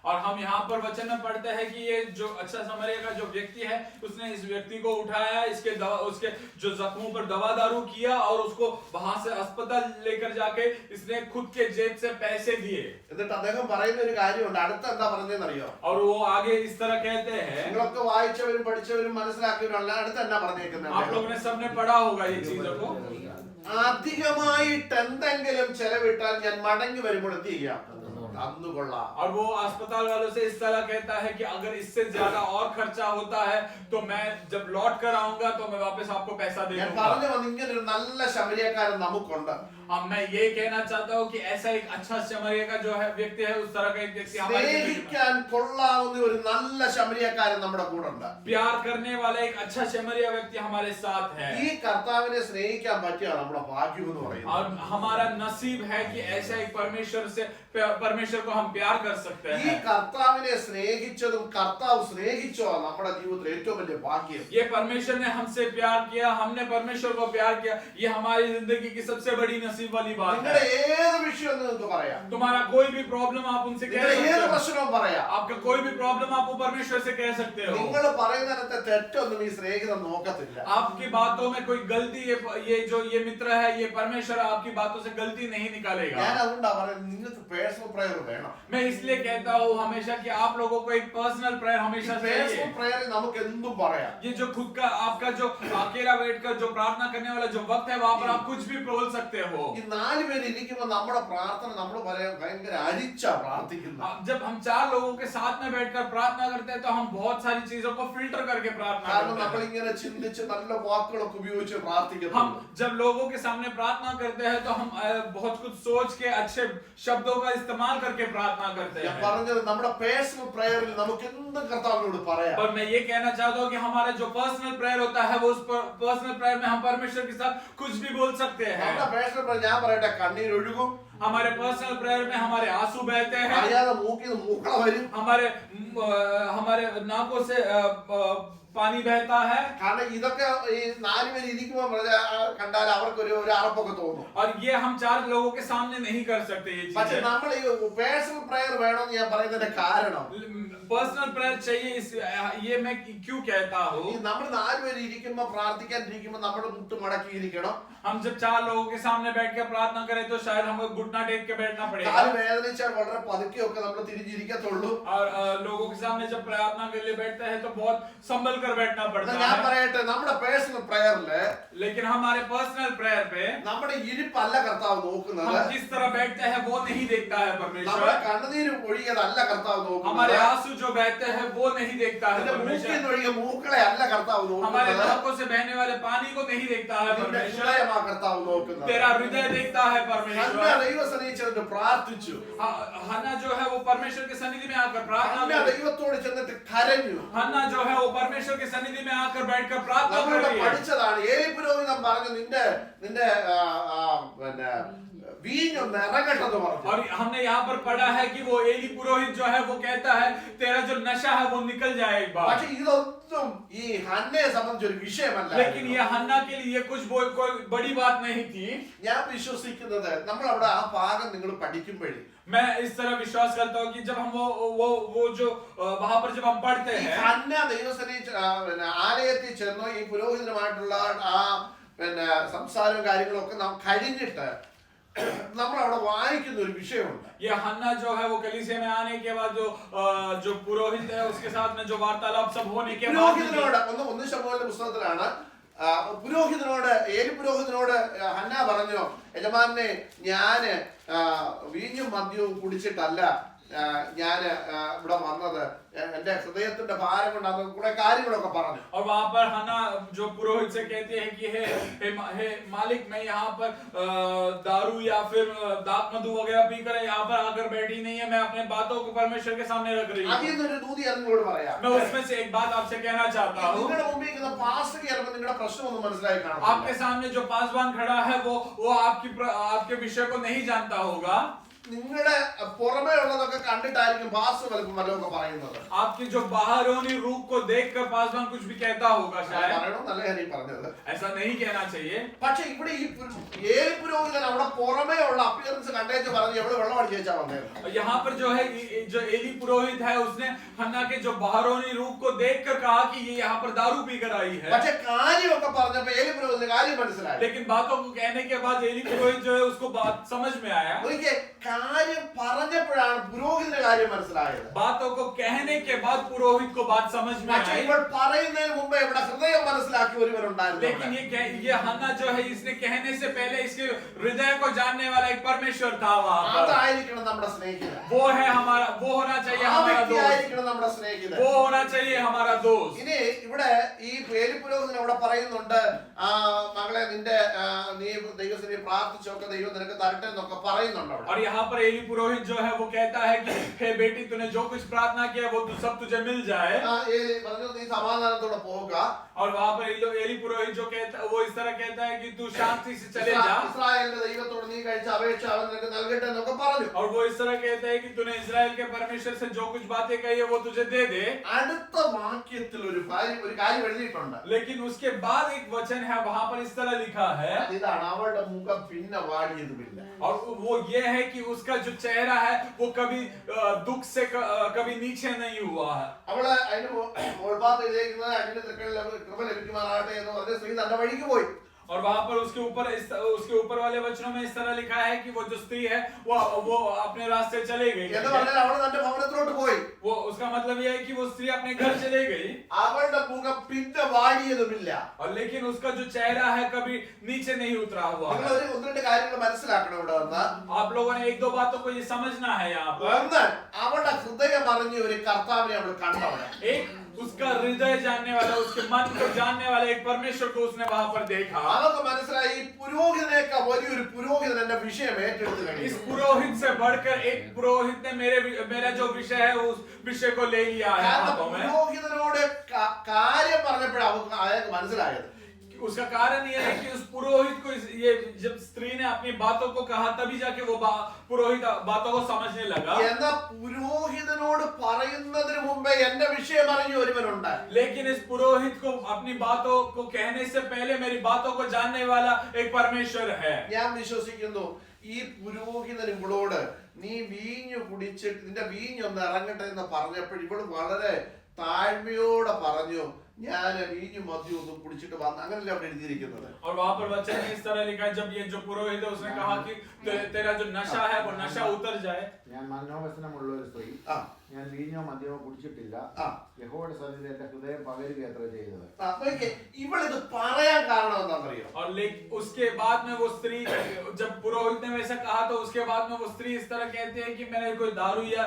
और हम यहाँ पर वचन में पढ़ते हैं कि ये जो अच्छा समरिया का जो व्यक्ति है, उसने इस व्यक्ति को उठाया, उसके जो जख्मों पर दवा दारू किया और उसको वहां से अस्पताल लेकर जाके इसने खुद के जेब से पैसे दिए. എന്നിട്ട് അദ്ദേഹം പറയുന്ന ഒരു കാര്യമുണ്ട്. അടുത്ത എന്താ പറഞ്ഞതെന്നറിയോ? और वो आगे इस तरह कहते हैं, നിങ്ങളൊക്കെ വായിച്ചവരും പഠിച്ചവരും മനസ്സിലാക്കിയവരും അടുത്ത എന്നാ പറഞ്ഞേക്കുന്നത്? आप लोगों ने सबने पढ़ा होगा ये चीजों को. അധികമായിട്ട് എന്തെങ്കിലും ചെലവിട്ടാൽ ഞാൻ മടങ്ങി വരുമ്പോൾ എന്ത് ചെയ്യാം? തന്നുകൊള്ളാം. और वो अस्पताल वालों से इस तरह कहता है कि अगर इससे ज्यादा और खर्चा होता है तो मैं जब लौट कर आऊंगा तो मैं वापस आपको पैसा दे ഞാൻ दूंगा. പറഞ്ഞു വന്നു, ഇങ്ങനെ ഒരു നല്ല ശമരിയക്കാരൻ നമുക്കുണ്ട്. अब मैं ये कहना चाहता हूँ कि ऐसा एक अच्छा समरिया का जो है व्यक्ति है, उस तरह का एक व्यक्ति हमारे जिंदगी में, സ്നേഹിക്കാൻ കൊള്ളാവുന്ന ഒരു നല്ല ശമരിയക്കാരൻ നമ്മുടെ കൂടെ ഉണ്ട്. प्यार करने वाला एक अच्छा समरिया व्यक्ति हमारे साथ है. ഈ കർത്താവിനെ സ്നേഹിക്കാൻ പറ്റിയാണ് നമ്മുടെ ഭാഗ്യം എന്ന് പറയുന്നത്. और हमारा नसीब है कि ऐसा एक परमेश्वर को हम प्यार कर सकते ഈ हैं. കർത്താവിനെ സ്നേഹിച്ചതും കർത്താവ് സ്നേഹിച്ചോ നമ്മുടെ ജീവിതത്തിൽ ഏറ്റവും വലിയ ഭാഗ്യം. ये परमेश्वर ने हमसे प्यार किया, हमने परमेश्वर को प्यार किया, ये हमारी जिंदगी की सबसे बड़ी नसीब वाली बात നിങ്ങളുടെ है. ഏത് വിഷയം നിങ്ങൾക്ക് പറയാം, तुम्हारा कोई भी प्रॉब्लम आप उनसे कह നിങ്ങളുടെ सकते ഏത് हो. പ്രശ്നവും പറയാം. आपका कोई भी प्रॉब्लम आप वो परमेश्वर से कह सकते हो. നിങ്ങൾ പറയുന്നതിനകത്തെ തെറ്റൊന്നും ഈ സ്നേഹിതൻ നോക്കത്തില്ല. आपकी बातों में कोई गलती, ये मित्र है, ये परमेश्वर आपकी बातों से गलती नहीं निकालेगा. ഞാൻ അതുകൊണ്ടാ പറയുന്നത്, നിങ്ങൾക്ക് പേഴ്സണൽ പ്രയർ prayer വേണം. मैं इसलिए कहता हूँ हमेशा कि आप लोगों को एक पर्सनल प्रेयर हमेशा चाहिए. പേഴ്സണൽ പ്രയറിൽ നമുക്ക് എന്തും പറയാം. ये जो खुद का आपका जो अकेला बैठकर जो प्रार्थना करने वाला जो वक्त है वहां पर आप कुछ भी बोल सकते हो. ഈ 4 പേര് ഇരിക്കുമ്പോൾ നമ്മുടെ പ്രാർത്ഥന നമ്മൾ ഭയങ്കര അരിച്ചാ പ്രാർത്ഥിക്കുന്നത്. जब हम 4 लोगों के साथ में बैठकर प्रार्थना करते हैं तो हम बहुत सारी चीजों को फिल्टर करके प्रार्थना കാരണം करते നമ്മൾ हैं. ഇങ്ങനെ ചിന്തിച്ച് നല്ല വാക്കുകളൊക്കെ ഉപയോഗിച്ച് പ്രാർത്ഥിക്കുന്നു. हम जब लोगों के सामने प्रार्थना करते हैं तो हम बहुत कुछ सोच के अच्छे शब्दों का इस्तेमाल करके प्रार्थना करते ഞാൻ हैं. പറഞ്ഞത് നമ്മുടെ പേഴ്സണൽ പ്രയറിൽ നമുക്ക് എന്തും കർത്താവിനോട് പറയാം. पर मैं ये कहना चाहता हूँ कि हमारा जो पर्सनल प्रेयर होता है वो उस पर्सनल प्रेयर में हम परमेश्वर के साथ कुछ भी बोल सकते हैं. നമ്മുടെ പേഴ്സണൽ പ്രയർ ഞാൻ പറയട്ടെ, കണ്ണീർ ഒഴുകും, हमारे पर्सनल प्रेयर में हमारे आंसू बहते हैं, അറിയാതെ മൂക്കിൽ മൂക്കള വരും. हमारे नाकों से पानी बहता है. കാരണം ഇതൊക്കെ ഈ 4 പേര് ഇരിക്കുമ്പോൾ കണ്ടാൽ അവർക്ക് ഒരു അറപ്പൊക്കെ തോന്നും. और ये हम 4 लोगों के सामने नहीं कर सकते ये പക്ഷെ चीजें. നമ്മൾ ഈ പേഴ്സണൽ പ്രയർ വേണമെന്ന് ഞാൻ പറയുന്നതിന്റെ കാരണം पर्सनल प्रेयर चाहिए ये मैं क्यों कहता ഈ हूँ. നമ്മൾ 4 പേര് ഇരിക്കുമ്പോൾ പ്രാർത്ഥിക്കാനിരിക്കുമ്പോൾ നമ്മുടെ മുട്ട് മടക്കിയിരിക്കണം. हम जब 4 लोगों के सामने बैठ के प्रार्थना करें तो शायद हमको घुटना टेक के बैठना കാല് पड़ेगा. വേദനിച്ചാൽ വളരെ പതുക്കെയൊക്കെ നമ്മൾ തിരിഞ്ഞിരിക്കത്തുള്ളൂ. और लोगों के सामने जब प्रार्थना के लिए बैठते हैं तो बहुत संभल कर बैठना पड़ता ഞാൻ है. പറയട്ടെ, നമ്മുടെ പേഴ്സണൽ പ്രയറില് लेकिन हमारे पर्सनल प्रेयर पे നമ്മുടെ ഇരിപ്പല്ല കർത്താവ് നോക്കുന്നത്. हम जिस तरह बैठते हैं वो नहीं देखता है നമ്മുടെ परमेश्वर. കണ്ണുനീര് ഒഴിയതല്ല കർത്താവ് हमारे നോക്കുന്നത്. आंसू जो बहते हैं वो नहीं देखता है നിന്റെ മൂക്കിൽ परमेश्वर. നിന്ന് ഒഴിയ മൂക്കളെ അല്ല കർത്താവ് हमारे നോക്കുന്നത്. नाकों से बहने वाले पानी को नहीं देखता है നിന്റെ परमेश्वर. ഹൃദയമാ കർത്താവ് നോക്കുന്നത്. तेरा हृदय देखता है ഹന്ന परमेश्वर. ദൈവസന്നിധിയിൽ ചെന്നിട്ട് പ്രാർത്ഥിച്ചു. हन्ना जो है वो परमेश्वर की सन्निधि में आकर प्रार्थना ഹന്ന कर. ദൈവത്തോട് ചെന്നിട്ട് കരഞ്ഞു. हन्ना जो है वो परमेश्वर की सन्निधि में आकर बैठकर प्रार्थना कर നമ്മളിവിടെ रही है. പഠിച്ചതാണ്. ഏലി പുരോഹിതൻ പറഞ്ഞു, നിന്റെ പിന്നെ വീഞ്ഞൊന്ന് ഇറങ്ങട്ടെന്ന് പറഞ്ഞു. और हमने यहाँ पर पढ़ा है कि वो एली पुरोहित जो है वो कहता है तेरा जो नशा है वो निकल जाए एक बार. പക്ഷെ ഇതൊന്നും ഈ ഹന്നയെ സംബന്ധിച്ച് ഒരു വിഷയമല്ല. लेकिन ये हन्ना के लिए कुछ कोई बड़ी बात नहीं थी. ഞാൻ വിശ്വസിക്കുന്നത് നമ്മൾ അവിടെ ആ ഭാഗം നിങ്ങൾ പഠിക്കുമ്പോഴേ मैं इस तरह विश्वास करता हूँ कि जब हम वो जो वहां पर जब हम पढ़ते ഈ हैं ഹന്ന ദൈവസന്നിധി ആലയത്തിൽ ചെന്നു ഈ പുരോഹിതനുമായിട്ടുള്ള ആ പിന്നെ സംസാരവും കാര്യങ്ങളും ഒക്കെ നാം കഴിഞ്ഞിട്ട് നമ്മൾ അവിടെ വായിക്കുന്ന ഒരു വിഷയമുണ്ട്. ये हन्ना जो है वो कलीसिया में आने के बाद जो पुरोहित है उसके साथ में जो वार्तालाप सब होने के बाद പുരോഹിതനോട് ഒന്ന് ശമൂവേലിന്റെ പുസ്തകത്തിലാണ് പുരോഹിതനോട് ഏലി പുരോഹിതനോട് ഹന്ന പറഞ്ഞു, യജമാനെ ഞാന് വീഞ്ഞും മദ്യവും കുടിച്ചിട്ടല്ല ഞാൻ ഇവിടെ വന്നത്, എന്റെ ഹൃദയത്തിന്റെ ഭാരം കൊണ്ടാണ് കുറെ കാര്യങ്ങളൊക്കെ പറഞ്ഞു. और वहां पर हन्ना जो पुरोहित से कहते हैं कि हे मालिक मैं यहाँ पर दारू या फिर दात मधु वगैरह पीकर यहाँ पर आकर बैठी नहीं है, मैं अपने बातों को परमेश्वर के सामने रख रही അതിൽ हूँ. നിന്നൊരു ദൂതി അതിനോട് പറയാം. मैं उसमें से एक बात आपसे कहना चाहता हूँ. നിങ്ങളുടെ മുമ്പിൽ ഇരിക്കുന്ന പാസ്റ്റർ ചിലപ്പോൾ നിങ്ങളുടെ പ്രശ്നം ഒന്ന് മനസ്സിലായി കാണും. आपके सामने जो पासवान खड़ा है वो आपके विषय को नहीं जानता होगा. നിങ്ങളുടെ പുറമേ ഉള്ളതൊക്കെ കണ്ടിട്ടായിരിക്കും പാസ്റ്റർ വല്ലതൊക്കെ പറയുന്നത്. आपकी जो बाहरोनी रूप को देखकर पासवान कुछ भी कहता होगा शायद. പറയണമെന്നല്ല ഞാൻ ഈ പറഞ്ഞത്. ऐसा नहीं कहना चाहिए. പക്ഷെ ഇവിടെ ഈ ഏലി പുരോഹിതൻ അവിടെ പുറമേ ഉള്ള അപ്പിയറൻസ് കണ്ടേച്ച് പറഞ്ഞു എവിടെ വെള്ളം അടിച്ചാ വന്നത്. यहाँ पर जो है जो एली पुरोहित है उसने हन्ना के जो बाहरोनी रूप को देखकर कहा कि ये यहाँ पर दारू पीकर आई है. പക്ഷെ കാര്യമൊക്കെ പറഞ്ഞപ്പോ ഏലി പുരോഹിതന് കാര്യം മനസ്സിലായി. लेकिन बातों को कहने के बाद एली पुरोहित जो है उसको बात समझ में आया. ഒരിക്കൽ കാര്യം പറഞ്ഞപ്പോഴാണ് പുരോഹിതന്റെ കാര്യം മനസ്സിലായത്. बातों को कहने के बाद पुरोहित को बात समझ में പക്ഷെ आई. ഇപ്പോൾ പറയുന്നതിന് മുമ്പേ ഇവിടെ ഹൃദയം മനസ്സിലാക്കി ഒരുവരുണ്ടായിരുന്നു. लेकिन ये हन्ना जो है इसने कहने से पहले इसके हृदय को जानने वाला एक परमेश्वर था वहां पर. അതായിരിക്കണം നമ്മുടെ സ്നേഹിതൻ. वो है हमारा, वो होना चाहिए ആ हमारा दोस्त. വ്യക്തിയായിരിക്കണം നമ്മുടെ സ്നേഹിതൻ. वो होना चाहिए हमारा दोस्त. ഇനി ഇവിടെ ഈ ഏലി പുരോഹിതൻ ഇവിടെ പറയുന്നുണ്ട്, മകളെ നിന്റെ നീ ദൈവത്തിനെ പ്രാർത്ഥിച്ചൊക്കെ ദൈവം നിനക്ക് തരട്ടെ എന്നൊക്കെ പറയുന്നുണ്ട് അവിടെ. और यहाँ पर एली पुरोहित जो है वो कहता है कि हे बेटी तूने जो कुछ प्रार्थना किया वो सब तुझे मिल जाए. ഏലി പറഞ്ഞു നീ സമാധാനത്തോടെ പോവുക. और वहाँ पर एली पुरोहित जो कहता है वो इस तरह कहता है कि तू शांति से चले जा. ഇസ്രായേലിന്റെ ദൈവത്തോട് നീ കഴിച്ച അപേക്ഷ അവൻ നിനക്ക് നൽകട്ടെ എന്നൊക്കെ പറഞ്ഞു. और वो इस तरह कहता है कि तूने इस्राएल के परमेश्वर से जो कुछ बातें कही है वो तुझे दे दे. അടുത്ത വാക്യത്തിൽ ഒരു കാര്യം എഴുതിയിട്ടുണ്ട്. लेकिन उसके बाद एक वचन है वहां पर इस तरह लिखा है, ഇതാണ് അവളുടെ മുഖം പിന്നെ വാടിയതുമില്ല. और वो ये है कि उसका जो चेहरा है वो कभी दुख से कभी नीचे नहीं हुआ है. അവള് അതിന് മുൾഭാഗത്ത് എഴുതിയിരിക്കുന്നത് അഗ്നി തൃക്കണിൽ കൃപ ലഭിക്കുമാറാകട്ടെ എന്ന് പറഞ്ഞ സ്ത്രീ തന്റെ വഴിക്ക് പോയി. और वहां पर उसके ऊपर वाले वचनों में इस तरह लिखा है कि वो जो स्त्री है वो अपने रास्ते चले गई। എന്ന് പറഞ്ഞാൽ അവൾ തന്റെ ഭവനത്തിലോട്ട് പോയി. वो उसका मतलब यह है कि वो स्त्री अपने घर चले गई അവളുടെ മുഖം പിന്നെ വാടിയതുമില്ല. और लेकिन उसका जो चेहरा है कभी नीचे नहीं उतरा हुआ है। നിങ്ങൾ ഒന്ന് രണ്ട് കാര്യങ്ങൾ മനസ്സിലാക്കണം ഇവിടെ വന്ന്. आप लोगों ने एक दो बातों को ये समझना है यहाँ पर। ഒന്ന്, അവളുടെ ഹൃദയം അറിഞ്ഞ ഒരു കർത്താവിനെ അവൾ കണ്ടവിടെ. एक उसका हृदय जानने वाला, उसके मन को जानने वाला एक परमेश्वर को उसने वहां पर देखा। അവൾക്ക് മനസ്സിലായി ഈ പുരോഹിതനേക്കാൾ വലിയൊരു പുരോഹിതൻ എന്റെ വിഷയം ഏറ്റെടുത്തു കഴിഞ്ഞു. इस पुरोहित से बढ़कर एक पुरोहित ने मेरा जो विषय है उस विषय को ले लिया है കാരണം हाथों में। പുരോഹിതനോട് കാര്യം പറഞ്ഞപ്പോഴാണ് അവൾക്ക് അയാൾക്ക് മനസ്സിലായത്. उसका कारण यह है कि उस पुरोहित को ये जब स्त्री ने अपनी बातों को कहा तभी जाके वो पुरोहित बातों को समझने लगा। എന്നാ പുരോഹിതനോട് പറയുന്നതിന് മുമ്പേ എന്റെ വിഷയം അറിഞ്ഞ ഒരുവനുണ്ട്. लेकिन इस पुरोहित को अपनी बातों को कहने से पहले मेरी बातों को जानने वाला एक परमेश्वर है। ഞാൻ വിശ്വസിക്കുന്നു ഈ പുരോഹിതൻ ഇവളോട് നീ വീഞ്ഞു കുടിച്ചിട്ട് നിന്റെ വീഞ്ഞൊന്ന് ഇറങ്ങട്ടെ എന്ന് പറഞ്ഞപ്പോൾ ഇവള് വളരെ താഴ്മയോടെ പറഞ്ഞു ഞാൻ വീഞ്ഞു മദ്യം ഒന്നും കുടിച്ചിട്ട് വന്ന്. അങ്ങനല്ലേ അവിടെ എഴുതിയിരിക്കുന്നത്. और वहां पर वचन में इस तरह लिखा है जब ये जो पुरोहित है उसने कहा कि तेरा जो नशा है वो नशा उतर जाए। ഞാൻ മനോവസനമുള്ള ഒരു സ്ത്രീ, ഞാൻ വീഞ്ഞോ മദ്യമോ കുടിച്ചിട്ടില്ല, യഹോവയുടെ സന്നിധിയിൽ എന്റെ ഹൃദയം പകരുക അത്ര ചെയ്തത്. ഇവളിത് പറയാൻ കാരണം എന്താണെന്നറിയോ? और उसके बाद में वो स्त्री जब पुरोहित ने वैसा कहा तो उसके बाद में वो स्त्री इस तरह कहती है कि मैंने कोई दारू या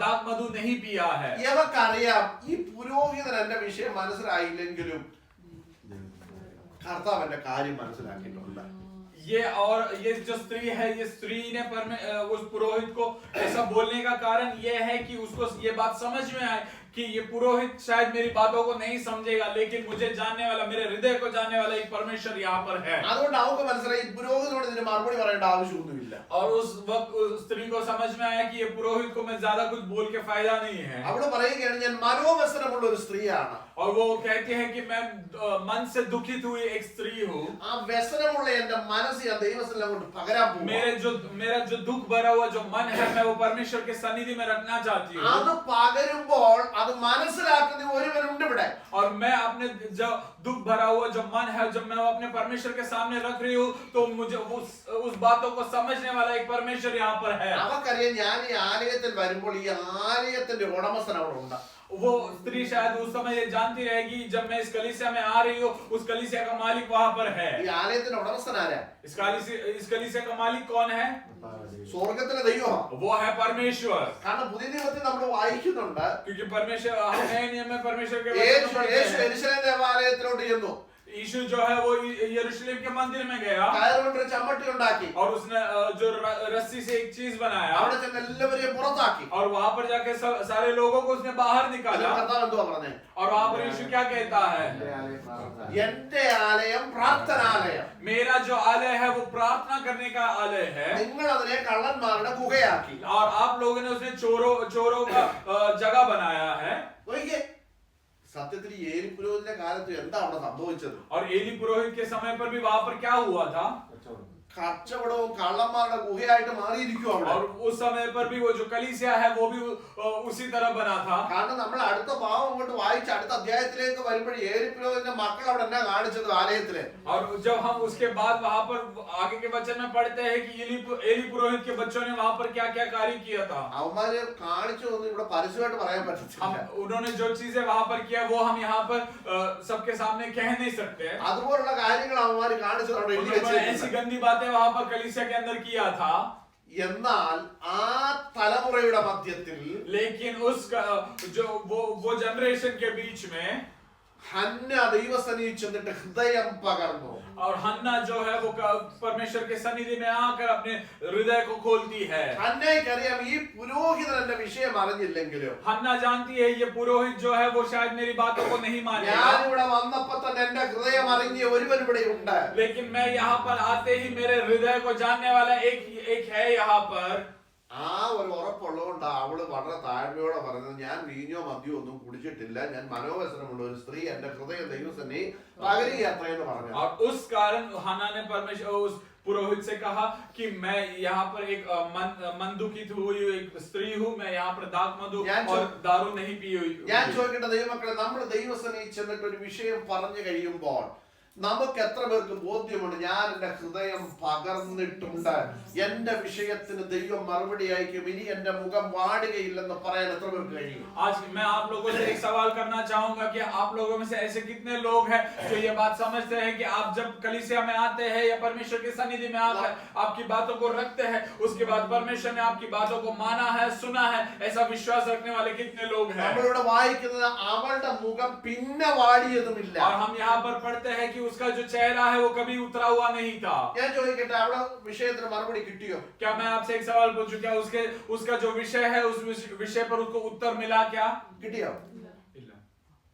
दाग मधु नहीं पिया है। ഇവക്കറിയാം ഈ പുരോഹിതൻ എന്റെ വിഷയം മനസ്സിലായില്ലെങ്കിലും കർത്താവ് എന്റെ കാര്യം മനസ്സിലാക്കിയിട്ടുണ്ട്. ये जो स्त्री है, ये स्त्री ने उस पुरोहित को ऐसा बोलने का कारण ये है कि उसको ये बात समझ में आए कि ये पुरोहित शायद मेरी बातों को नहीं समझेगा, लेकिन मुझे जानने वाला, मेरे हृदय को जानने वाला एक परमेश्वर यहाँ पर है। അതുകൊണ്ട് അവൾക്ക് മനസ്സിലായി പുരോഹിതനോട് ഇതിന് മറുപടി പറയേണ്ട ആവശ്യമൊന്നുമില്ല. और उस वक्त उस स्त्री को समझ में आया कि ये पुरोहित को मैं ज्यादा कुछ बोल के फायदा नहीं है। അവള് പറയുകയാണ് ഞാൻ മനോവസനമുള്ള ഒരു സ്ത്രീയാണ്. और वो कहती है कि मैं मन से दुखित हुई एक स्त्री हूँ। ആ വ്യസനമുള്ള എന്റെ മനസ്സ് ഞാൻ ദൈവത്തിൽ അങ്ങോട്ട് പകരാൻ പോകും. मेरा जो दुख भरा हुआ जो मन है मैं वो परमेश्वर के सन्निधि में रखना चाहती हूँ। അത് പകരുമ്പോൾ അത് മനസ്സിലാക്കുന്ന ഒരുവനുണ്ട് ഇവിടെ. और मैं अपने जो दुख भरा हुआ जो मन है जब मैं वो अपने परमेश्वर के सामने रख रही हूँ तो मुझे उस बातों को समझने वाला एक परमेश्वर यहाँ पर है। അവക്കറിയാം ഞാൻ ഈ ആലയത്തിൽ വരുമ്പോൾ ഈ ആലയത്തിന്റെ ഉടമസ്ഥൻ അവിടെ ഉണ്ട്. वो स्त्री शायद उस समय ये जानती रहेगी जब मैं इस कलीसिया में आ रही हूँ उस कलीसिया का मालिक वहां पर है। ഈ ആലയത്തിന്റെ ഉടമസ്ഥൻ ആരാ? इस कलीसिया का मालिक कौन है? സ്വർഗത്തിലെ ദൈവമാണ്. वो है परमेश्वर। കാരണം पुതിയ നിയമത്തിൽ നമ്മൾ വായിക്കുന്നുണ്ട് क्योंकि परमेश्वर नए नियम में परमेश्वर के യേശു യെരൂശലേം ദേവാലയത്തിലോട്ട് ചെന്നു. यीशु जो है वो यरूशलेम के मंदिर में गया കയറുകൊണ്ട് ഒരു ചമ്മട്ടി ഉണ്ടാക്കി. और उसने जो रस्सी से एक चीज बनाया അവിടെ ചെന്ന് എല്ലാവരെയും പുറത്താക്കി. और वहां पर जाके सारे लोगों को उसने बाहर निकाला। കർത്താവ് എന്തുവാ പറഞ്ഞേ? और वहां पर यीशु क्या कहता है? എന്റെ ആലയം പ്രാർത്ഥനാലയം. मेरा जो आलय है वो प्रार्थना करने का आलय है। നിങ്ങൾ അതിനെ കള്ളന്മാരുടെ ഗുഹയാക്കി. और आप लोगों ने उसने चोरों का जगह बनाया है। നോക്കിയേ, സത്യത്തിൽ ഏലി പുരോഹിതന്റെ കാലത്ത് എന്താ അവിടെ സംഭവിച്ചത്? और एली पुरोहित के समय पर भी वहां पर क्या हुआ था? കച്ചവടവും കള്ളന്മാരുടെ ഗുഹയായിട്ട് മാറിയിരിക്കും അവിടെ. और उस समय पर भी वो जो कलीसिया है वो भी उसी तरह बना था। കാരണം നമ്മൾ അടുത്ത ഭാവം അങ്ങോട്ട് വായിച്ച് അടുത്ത അധ്യായത്തിലേക്ക് വരുമ്പോൾ ഏലി പുരോഹിതന്റെ മക്കൾ അവിടെ എന്നാ കാണിച്ചത് ആലയത്തില്? और जब हम उसके बाद वहां पर आगे के वचन में पढ़ते हैं कि एली पुरोहित के बच्चों ने वहां पर क्या क्या कार्य किया था। അവന്മാര് കാണിച്ചു ഒന്നും ഇവിടെ പരസ്യമായിട്ട് പറയാൻ പറ്റത്തില്ല. उन्होंने जो चीजें वहां पर किया वो हम यहाँ पर सबके सामने कह नहीं सकते। അതുപോലുള്ള കാര്യങ്ങൾ അവന്മാര് കാണിച്ചത് അവിടെ എഴുതി ऐसी വെച്ചിരിക്കുന്നത്. गंदी बातें वहां पर कलीसिया के अंदर किया था। എന്നാൽ ആ തലമുറയുടെ മധ്യത്തിൽ लेकिन जो वो जनरेशन के बीच में ഹന്ന ദൈവസന്നിധിയിൽ ചെന്നിട്ട് ഹൃദയം പകർന്നു. और हन्ना जो है वो परमेश्वर के सन्निधि में आकर अपने हृदय को खोलती है। ഹന്നയ്ക്കറിയാം ഈ പുരോഹിതൻ എന്റെ വിഷയം അറിഞ്ഞില്ലെങ്കിലും हन्ना जानती है ये पुरोहित जो है वो शायद मेरी बातों को नहीं मानेगा। ഞാൻ ഇവിടെ വന്നപ്പോ തന്നെ എന്റെ ഹൃദയം അറിഞ്ഞ ഒരുവൻ ഇവിടെ ഉണ്ട്. लेकिन मैं यहाँ पर आते ही मेरे हृदय को जानने वाला एक है यहाँ पर। ആ ഒരു ഉറപ്പുള്ളതുകൊണ്ട് അവള് വളരെ താഴ്മയോടെ പറഞ്ഞത് ഞാൻ വീഞ്ഞോ മദ്യോ ഒന്നും കുടിച്ചിട്ടില്ല, ഞാൻ മനോവസനമുള്ള ഒരു സ്ത്രീ, എന്റെ ഹൃദയം ദൈവസന്നെ പകരുകയത്രയെന്ന് പറഞ്ഞു. और उस कारण हन्ना ने परमेश्वर उस पुरोहित से कहा कि मैं यहाँ पर एक मन दुखित हुई एक स्त्री हूँ, मैं यहाँ पर दाग मधु और दारू नहीं पी हुई। ഞാൻ ചോദിക്കട്ടെ ദൈവമക്കളെ, നമ്മൾ ദൈവസന്നിധിയിൽ ചെന്നിട്ട് ഒരു വിഷയം പറഞ്ഞു കഴിയുമ്പോൾ നമുക്ക് എത്ര പേർക്ക് ബോധ്യമുണ്ട് ഞാൻ എന്റെ ഹൃദയം പകർന്നിട്ടുണ്ട്, എന്റെ വിഷയത്തിന് ദൈവം മറുപടി അയക്കും, ഇനി എന്റെ മുഖം വാടുകയില്ലെന്ന് പറയാൻ എത്ര പേർക്ക് കഴിയും? आज मैं आप लोगों से एक सवाल करना चाहूंगा कि आप लोगों में से ऐसे कितने लोग हैं जो ये बात समझते हैं कि आप जब कलीसिया में आते हैं या परमेश्वर की सन्निधि में आते हैं, आपकी बातों को रखते हैं, उसके बाद परमेश्वर ने आपकी बातों को माना है, सुना है, ऐसा विश्वास रखने वाले कितने लोग हैं? നമ്മളിവിടെ വായിക്കുന്നത് അവളുടെ മുഖം പിന്നെ വാടിയതുമില്ല. और हम यहाँ पर पढ़ते हैं कि उसका जो चेहरा है वो कभी उतरा हुआ नहीं था। ഞാൻ ചോദിക്കട്ടെ, അവിടെ വിഷയത്തിന് മറുപടി കിട്ടിയോ? क्या मैं आपसे एक सवाल पूछूं, क्या उसका जो विषय है उस विषय पर उसको उत्तर मिला क्या? കിട്ടിയോ?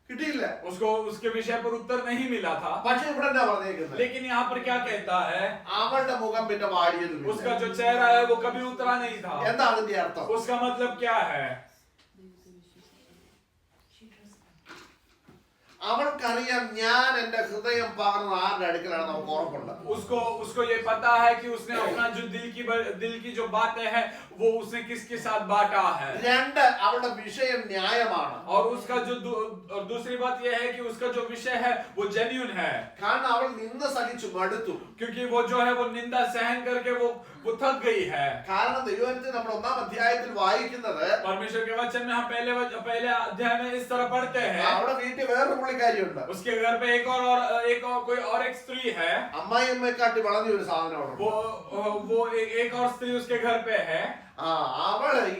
കിട്ടിയില്ല. उसको उसके विषय पर उत्तर नहीं मिला था। പക്ഷെ ഇവിടെ എന്താ പറഞ്ഞേക്കുന്നത്? लेकिन यहाँ पर क्या कहता है? അവളുടെ മുഖം പിന്നെ വാടിയതുമില്ല. उसका जो चेहरा है वो कभी उतरा नहीं था। എന്താ അതിന്റെ അർത്ഥം? उसका मतलब क्या है? അവൾക്കറിയാം ഞാൻ എന്റെ ഹൃദയം പകർന്ന ആരുടെ അടുക്കലാണ് നമുക്ക് ഉറപ്പുണ്ട്. उसको ये पता है कि उसने अपना जो दिल की जो बातें हैं वो उसने किसके साथ बांटा है। രണ്ട്, അവളുടെ വിഷയം ന്യായമാണ്. और उसका जो दूसरी बात ये है कि उसका जो विषय है वो जेन्युइन है। കാരണം അവൾ നിന്ന് സഹിച്ചു മടുത്തു. क्योंकि वो जो है वो निंदा सहन करके वो थक गई है। കാരണം ദൈവത്തെ നമ്മൾ ഒന്നാം അധ്യായത്തിൽ വായിക്കുന്നത് परमेश्वर के वचन में हम पहले अध्याय में इस तरह पढ़ते हैं। അവിടെ വീട്ടിൽ വേറൊരു പുള്ളിക്കാരിയുണ്ട്. उसके घर पे एक और कोई और एक स्त्री है। അമ്മായിയമ്മയെക്കാട്ടി വളർന്ന ഒരു സാധനമാണ്. वो एक और स्त्री उसके घर पे है।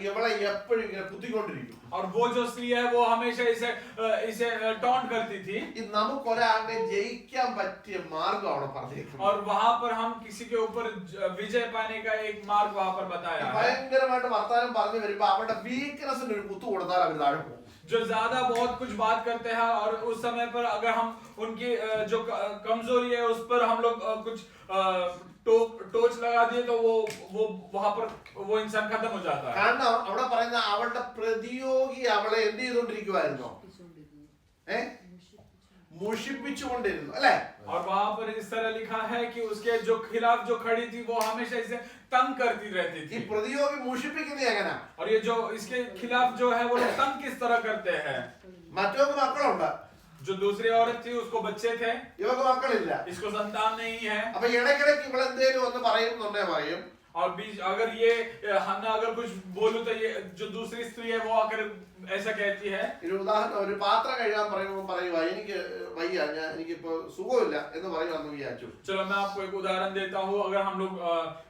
ഇവളെ എപ്പോഴും ഇങ്ങനെ കുത്തിക്കൊണ്ടിരിക്കും. और वो जो स्त्री है वो हमेशा इसे टॉन्ट करती थी। ഇത് നമുക്ക് ഒരാളെ ജയിക്കാൻ പറ്റിയ മാർഗം അവിടെ പറഞ്ഞേക്കുന്നത്. और वहां पर हम किसी के ऊपर विजय पाने का एक मार्ग वहां पर बताया है। ഭയങ്കരമായിട്ട് വർത്താനം പറഞ്ഞു വരുമ്പോ അവരുടെ വീക്ക്നെസ്സിന് ഒരു കുത്തു കൊടുത്താൽ അവർ താഴെ പോകും. जो ज्यादा बहुत कुछ बात करते हैं और उस समय पर अगर हम उनकी जो कमजोरी है उस पर हम लोग कुछ टोच लगा दिए तो वो वहां पर वो इंसान खत्म हो जाता है। കാരണം അവിടെ പറയുന്ന അവളുടെ പ്രതിയോഗി അവളെ എന്ത് ചെയ്തുകൊണ്ടിരിക്കുവായിരുന്നോ? മുഷിപ്പിച്ചുകൊണ്ടിരുന്നു അല്ലെ? और वहां पर इस तरह लिखा है कि उसके जो खिलाफ जो खड़ी थी वो हमेशा इसे तंग करती रहती ഈ थी। പ്രതിയോഗി മുഷിപ്പിക്കുന്നത് എങ്ങനെ? और ये जो इसके खिलाफ जो है वो लोग तंग किस तरह करते हैं? മറ്റൊരു മക്കളുണ്ട്, जो दूसरी औरत थी उसको बच्चे थे, ഇവക്ക് മക്കളില്ല. इसको संतान नहीं है। അപ്പൊ ഇടയ്ക്കിടയ്ക്ക് ഇവളെന്തേലും ഒന്ന് പറയുന്നുണ്ടേ പറയും. और बीच अगर ये हन्ना अगर कुछ बोलूं तो ये जो दूसरी स्त्री है वो आकर ऐसा कहती है। ഒരു ഉദാഹരണം, ഒരു പാത്രം കഴുകാൻ പറയുക എനിക്ക് വയ്യ, എനിക്കിപ്പോ സുഖമില്ല എന്ന് പറയുവാന്ന് വിചാരിച്ചു. चलो मैं आपको एक उदाहरण देता हूँ। अगर हम लोग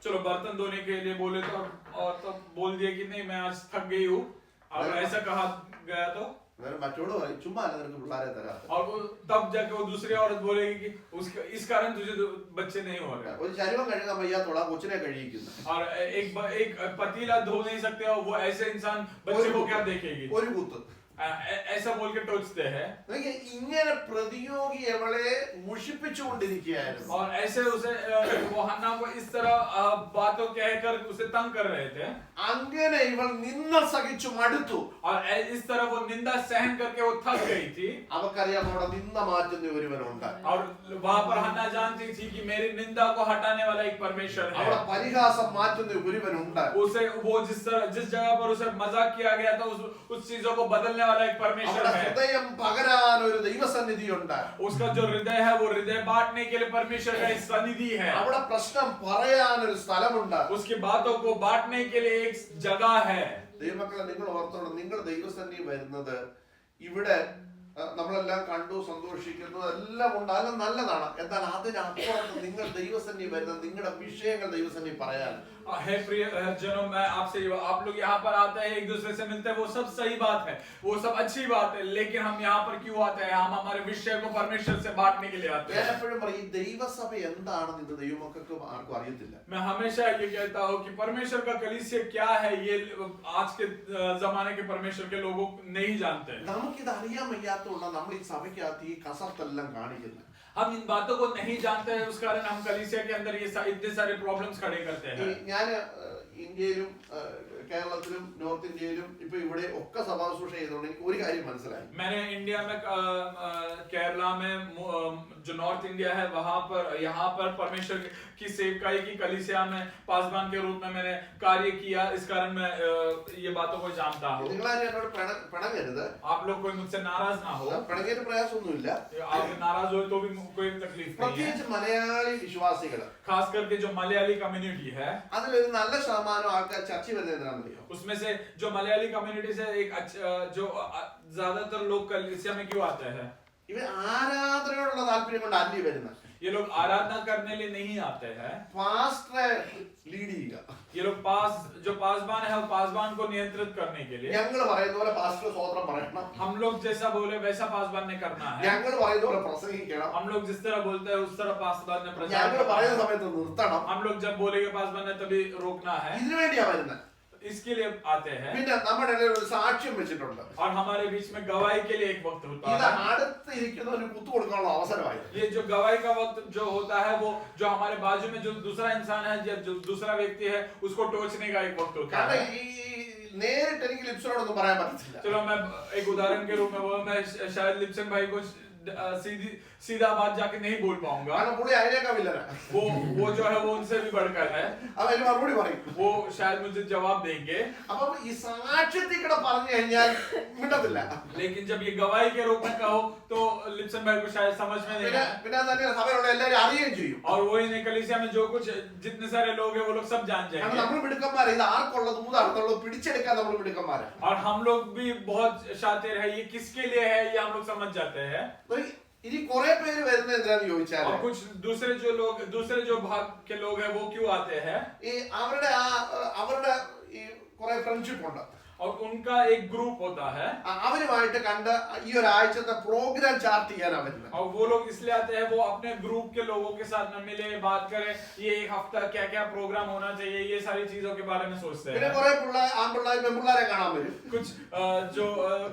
चलो बर्तन धोने के लिए बोले तो और तब बोल दिए कि नहीं मैं आज थक गई हूँ, अगर ऐसा कहा गया तो മറ്റോട് പറയും ചുമ്മാ അല്ല നിനക്ക് പിള്ളേരെ തരാത്ത. और वो तब जाके वो दूसरी औरत बोलेगी कि उसके इस कारण तुझे बच्चे नहीं हो रहे। ഒരു ചരുവം കഴുകാൻ വയ്യാത്തോളാ കൊച്ചിനെ കഴിയിക്കുന്നു. और एक पतीला धो नहीं सकते और वो ऐसे इंसान बच्चे को क्या देखेगी? ഒരു കുത്ത്. ऐसा बोल के टोचते हैं। ഇങ്ങനെ പ്രതിയോഗി അവളെ മുഷിപ്പിച്ചുകൊണ്ടിരിക്കുകയായിരുന്നു. और ऐसे उसे वो हन्ना को इस तरह बातों कहकर उसे तंग कर रहे थे। അങ്ങനെ ഇവൾ നിന്ന സഹിച്ചു മടുത്തു. और इस तरह वो निंदा सहन करके वो थक गई थी। അവക്കറിയാം അവിടെ നിന്ന മാറ്റുന്ന ഒരുവനുണ്ട്. और वहां पर हन्ना जानती थी कि मेरी निंदा को हटाने वाला एक परमेश्वर है। അവിടെ പരിഹാസം മാറ്റുന്ന ഒരുവനുണ്ട്. उसे वो जिस जगह पर उसे मजाक किया गया था उस चीजों को बदलने वाला एक परमेश्वर അവിടെ है। ഹൃദയം പകരാൻ ഒരു ദൈവസന്നിധിയുണ്ട്. उसका जो हृदय है वो हृदय बांटने के लिए परमेश्वर का एक सनिधि है। അവിടെ പ്രശ്നം പറയാൻ ഒരു സ്ഥലമുണ്ട്. उसकी बातों को बांटने के लिए एक जगह है। ദൈവമക്കളെ, നിങ്ങൾ ഓർത്തോണം, നിങ്ങൾ ദൈവസന്നിധി വരുന്നത് ഇവിടെ നമ്മളെല്ലാം കണ്ടു സന്തോഷിക്കുന്നു, എല്ലാം ഉണ്ട്, അതെല്ലാം നല്ലതാണ്. എന്നാൽ അതിനപ്പുറത്ത് നിങ്ങൾ ദൈവസന്നിധി വരുന്നത് നിങ്ങളുടെ വിഷയങ്ങൾ ദൈവസന്നിധി പറയാൻ. है प्रिय जनों, मैं आपसे आप लोग यहाँ पर आते हैं, एक दूसरे से मिलते हैं, वो सब सही बात है, वो सब अच्छी बात है। लेकिन हम यहाँ पर क्यों आते हैं? हम हमारे विषय को परमेश्वर से बांटने के लिए आते हैं। ഞാൻ എപ്പോഴും പറയും, ഈ ദൈവസഭ എന്താണെന്ന് ഇന്ന് ദൈവമക്കൾക്ക് ആർക്കും അറിയത്തില്ല. मैं हमेशा ये कहता हूँ कि परमेश्वर का कलीसिया क्या है ये आज के जमाने के परमेश्वर के लोगों नहीं जानते। നമുക്കിത് അറിയാൻ വയ്യാത്തതുകൊണ്ട് നമ്മൾ ഈ സഭയ്ക്കകത്ത് ഈ കസർത്തെല്ലാം കാണിക്കുന്നത്. हम इन बातों को नहीं जानते हैं, उस कारण हम कलीसिया के अंदर ये इतने सारे प्रॉब्लम्स खड़े करते हैं। ഞാൻ ഇന്ത്യയിലും കേരളത്തിലും നോർത്ത് ഇന്ത്യയിലും ഇപ്പൊ ഇവിടെ ഒക്കെ സഭാശുശ്രൂഷ ചെയ്തുകൊണ്ട് എനിക്ക് ഒരു കാര്യം മനസ്സിലായി. मैंने इंडिया में केरला में जो नॉर्थ इंडिया है वहां पर यहाँ पर परमेश्वर की सेवकाई की कलीसिया में पासवान के रूप में मैंने कार्य किया, इस कारण मैं ये बातों को जानता हूँ। നിങ്ങളാരും എന്നോട് പിണങ്ങരുത്. आप लोग कोई मुझसे नाराज ना हो। പിണങ്ങിയിട്ട് പ്രയാസമൊന്നുമില്ല. आप नाराज हो तो भी कोई तकलीफ नहीं है। പ്രത്യേകിച്ച് മലയാളി വിശ്വാസികൾ, खास करके जो मलयाली कम्युनिटी है, അതിലൊരു നല്ല ശതമാനം ആൾക്കാർ ചർച്ച വരുന്നത് എന്തിനാണെന്നറിയോ? उसमें से जो मलयाली कम्युनिटी से एक जो ज्यादातर लोग कलीसिया में क्यों आते हैं? ഇവർ ആരാധനയോടുള്ള താല്പര്യം കൊണ്ട് അല്ലി വരുന്നത്. ये लोग आराधना करने लिए नहीं आते हैं। പാസ്റ്ററെ ലീഡ് ചെയ്യുക, ये लोग जो पासबान है वो पासबान को नियंत्रित करने के लिए, ഞങ്ങൾ പറയുന്ന പോലെ പാസ്റ്റർ സ്തോത്രം പറയണം, हम लोग जैसा बोले वैसा पासबान ने करना है, ഞങ്ങൾ പറയുന്ന പോലെ പ്രസംഗിക്കണം, हम लोग जिस तरह बोलते हैं उस तरह पासबान ने प्रचार ഞങ്ങൾ करना പറയുന്ന है, സമയത്ത് നിർത്തണം. हम लोग जब बोलेंगे पासबान ने तभी रोकना है, ഇതിനു വേണ്ടിയാ വരുന്നത്. इसके लिए आते हैं। പിന്നെ നമ്മുടെ ഇടയിൽ ഒരു സാക്ഷ്യം വെച്ചിട്ടുണ്ട്. और हमारे बीच में गवाही के लिए एक वक्त होता ഇത് है। അടുത്ത് ഇരിക്കുന്നവന് കുത്തു കൊടുക്കാനുള്ള അവസരമായി. ये जो गवाही का वक्त जो होता है वो जो हमारे बाजू में जो दूसरा इंसान है या जो दूसरा व्यक्ति है उसको टोचने का एक वक्त होता കാരണം है। ഈ നേരിട്ട് എനിക്ക് ലിപ്സിനോടൊന്നും പറയാൻ പറ്റത്തില്ല. चलो मैं एक उदाहरण के रूप में बोलूं, मैं शायद लिप्सन भाई को सीधा बात जाके नहीं बोल पाऊंगा। കാരണം പുള്ളി അതിനേക്കാ വില്ലനാ. वो जो है वो उनसे भी बढ़कर है, അവൻ അതിന് മറുപടി പറയും. वो शायद मुझे जवाब देंगे। അപ്പം ഈ സാക്ഷ്യത്തിൽ കൂടെ പറഞ്ഞു കഴിഞ്ഞാൽ മിണ്ടത്തില്ല. लेकिन जब ये गवाही के रूप में कहो तो लिप्सन भाई को शायद समझ में नहीं പിന്നെ आए। പിന്നെ തന്നെ സഭയിലുള്ള എല്ലാവരും അറിയുകയും ചെയ്യും. और वही ने कलीसिया में जो कुछ जितने सारे लोग हैं वो लोग सब जान കാരണം जाएंगे। നമ്മൾ മിടുക്കന്മാരെ, ഇത് ആർക്കുള്ള ദൂതാണെന്നുള്ളത് പിടിച്ചെടുക്കാൻ നമ്മൾ മിടുക്കന്മാരെ. और हम लोग भी बहुत शातिर है, ये किसके लिए है ये हम लोग समझ जाते हैं। ഇനി കുറെ പേര് വരുന്നത് എന്തിനാന്ന് ചോദിച്ചാൽ और कुछ दूसरे जो भाग के लोग हैं वो क्यों आते हैं? ഈ അവരുടെ ഈ കുറെ ഫ്രണ്ട്ഷിപ്പ് ഉണ്ട്. और उनका एक ग्रुप होता है, അവരുമായിട്ട് കണ്ട് ഈ ഒരാഴ്ചത്തെ പ്രോഗ്രാം ചാർട്ട് ചെയ്യാനാ വരുന്നത്. और वो लोग इसलिए आते हैं वो अपने ग्रुप के लोगों के साथ में मिले, बात करें, ये एक हफ्ता क्या क्या प्रोग्राम होना चाहिए, ये सारी चीजों के बारे में सोचते പിന്നെ हैं। കുറെ ആൺപിള്ളേർ പെൺപിള്ളേരെ കാണാൻ വരും.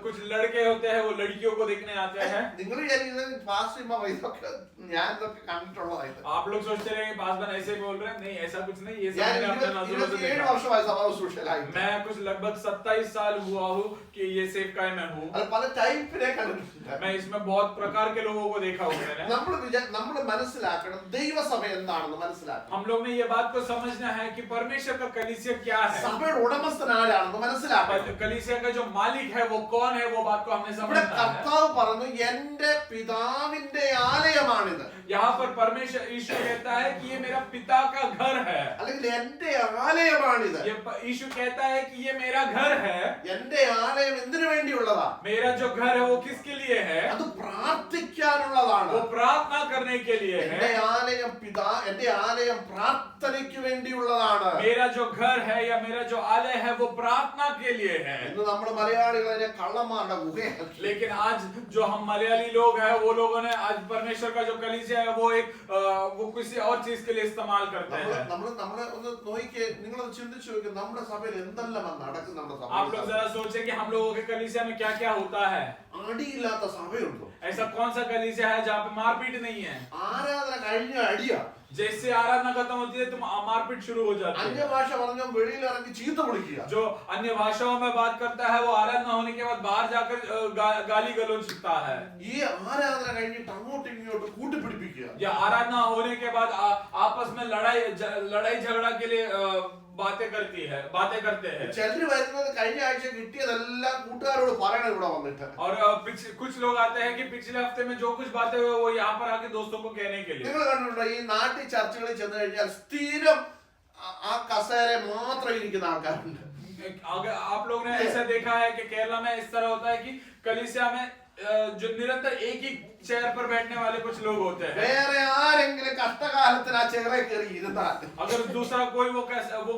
कुछ लड़के होते हैं वो लड़कियों को देखने आते हैं। നിങ്ങൾ വിചാരിക്കുന്നത് പാസ്റ്റർ ഇതൊക്കെ ഞാൻ ഇതൊക്കെ കണ്ടിട്ടുള്ളതായിട്ട്. आप लोग सोचते रहे पासवान ऐसे बोल रहे हैं, नहीं ऐसा कुछ नहीं, ये सब ഞാൻ मैंने अपने नजरों से 27 देखा। വർഷമായി സഭാ ശുശ്രൂഷയിലായി. मैं कुछ लगभग 27 साल हुआ हूँ कि ये सेवकाई में हूँ। അത് പല ടൈപ്പിനെ കണ്ടിട്ടുണ്ട്. मैं इसमें बहुत प्रकार के लोगों को देखा हुआ है। നമ്മൾ മനസ്സിലാക്കണം ദൈവസഭ എന്താണെന്ന് മനസ്സിലാക്കണം. हम लोग ने ये बात को समझना है कि परमेश्वर का कलीसिया क्या है, സഭയുടെ ഉടമസ്ഥൻ ആരാണെന്ന് മനസ്സിലാക്കണം. कलीसिया का जो मालिक है वो कौन है, वो बात को हमने ഇവിടെ समझना है। കർത്താവ് പറഞ്ഞു എന്റെ പിതാവിന്റെ ആലയമാണിത്. यहाँ पर परमेश्वर यीशु कहता है कि ये मेरा पिता का घर है, അല്ലെങ്കിൽ എന്റെ ആലയമാണിത്. ये यीशु कहता है कि ये मेरा घर है। എന്റെ ആലയം എന്തിനു വേണ്ടിയുള്ളതാ? मेरा जो घर है वो किसके लिए है? അത് പ്രാർത്ഥിക്കാനുള്ളതാണ്. वो प्रार्थना करने के लिए എന്റെ है। ആലയം പ്രാർത്ഥനയ്ക്ക് വേണ്ടിയുള്ളതാണ്. मेरा जो घर है या मेरा जो आलय है वो प्रार्थना के लिए है। ഇന്ന് നമ്മുടെ മലയാളികളെ കള്ളന്മാരുടെ ഗുഹയാണ്. लेकिन आज जो हम मलयाली लोग हैं वो लोगों ने आज परमेश्वर का जो कलीसिया है वो वो किसी और चीज के लिए इस्तेमाल करते हैं। നമ്മളെ ഒന്ന് നോക്കിയേ, നിങ്ങളൊന്ന് ചിന്തിച്ചു നോക്കിയേ, നമ്മുടെ സഭയിൽ എന്തെല്ലാം നടക്കും. നമ്മുടെ आप लोग സഭയിൽ जरा सोचें कि हम लोगों के कलीसिया में क्या क्या होता है। അടിയില്ലാത്ത സഭയുണ്ടോ? ऐसा कौन सा कलीसिया है जहाँ पे मारपीट नहीं है? ആരാധന കഴിഞ്ഞ അടിയാ. जैसे आराधना खत्म होती है तो मारपीट शुरू हो जाती है। അന്യഭാഷ പറഞ്ഞ വെളിയിൽ ഇറങ്ങി ചീത്ത വിളിക്കുക. जो अन्य भाषाओं में बात करता है वो आराधना होने के बाद बाहर जाकर गाली गलौज करता है। ഈ ആരാധന കഴിഞ്ഞിട്ട് അങ്ങോട്ടും ഇങ്ങോട്ടും കൂട്ടിപ്പിടിപ്പിക്കുക. या आराधना होने के बाद आपस में लड़ाई झगड़ा के लिए बातें करते हैं। ചിലര് വരുന്നത് കഴിഞ്ഞ ആഴ്ച കിട്ടിയതെല്ലാം കൂട്ടുകാരോട് പറയണം ഇവിടെ വന്നിട്ട്. और कुछ लोग आते हैं कि पिछले हफ्ते में जो कुछ बातें हुई वो यहाँ पर आके दोस्तों को कहने के लिए। നിങ്ങൾ കണ്ടിട്ടുണ്ടോ ഈ നാട്ടിൽ ചർച്ചകളിൽ ചെന്ന് കഴിഞ്ഞാൽ സ്ഥിരം ആ കസേര മാത്രം ഇരിക്കുന്ന ആൾക്കാരുണ്ട്. अगर आप लोग ने ऐसा देखा है कि केरला में इस तरह होता है कि कलीसिया में जो निरंतर एक ही चेयर पर बैठने वाले कुछ लोग होते हैं। വേറെ ആരെങ്കിലും കഷ്ടകാലത്തിന് ആ ചെയറിൽ കയറി ഇരുന്നാൽ अगर दूसरा कोई वो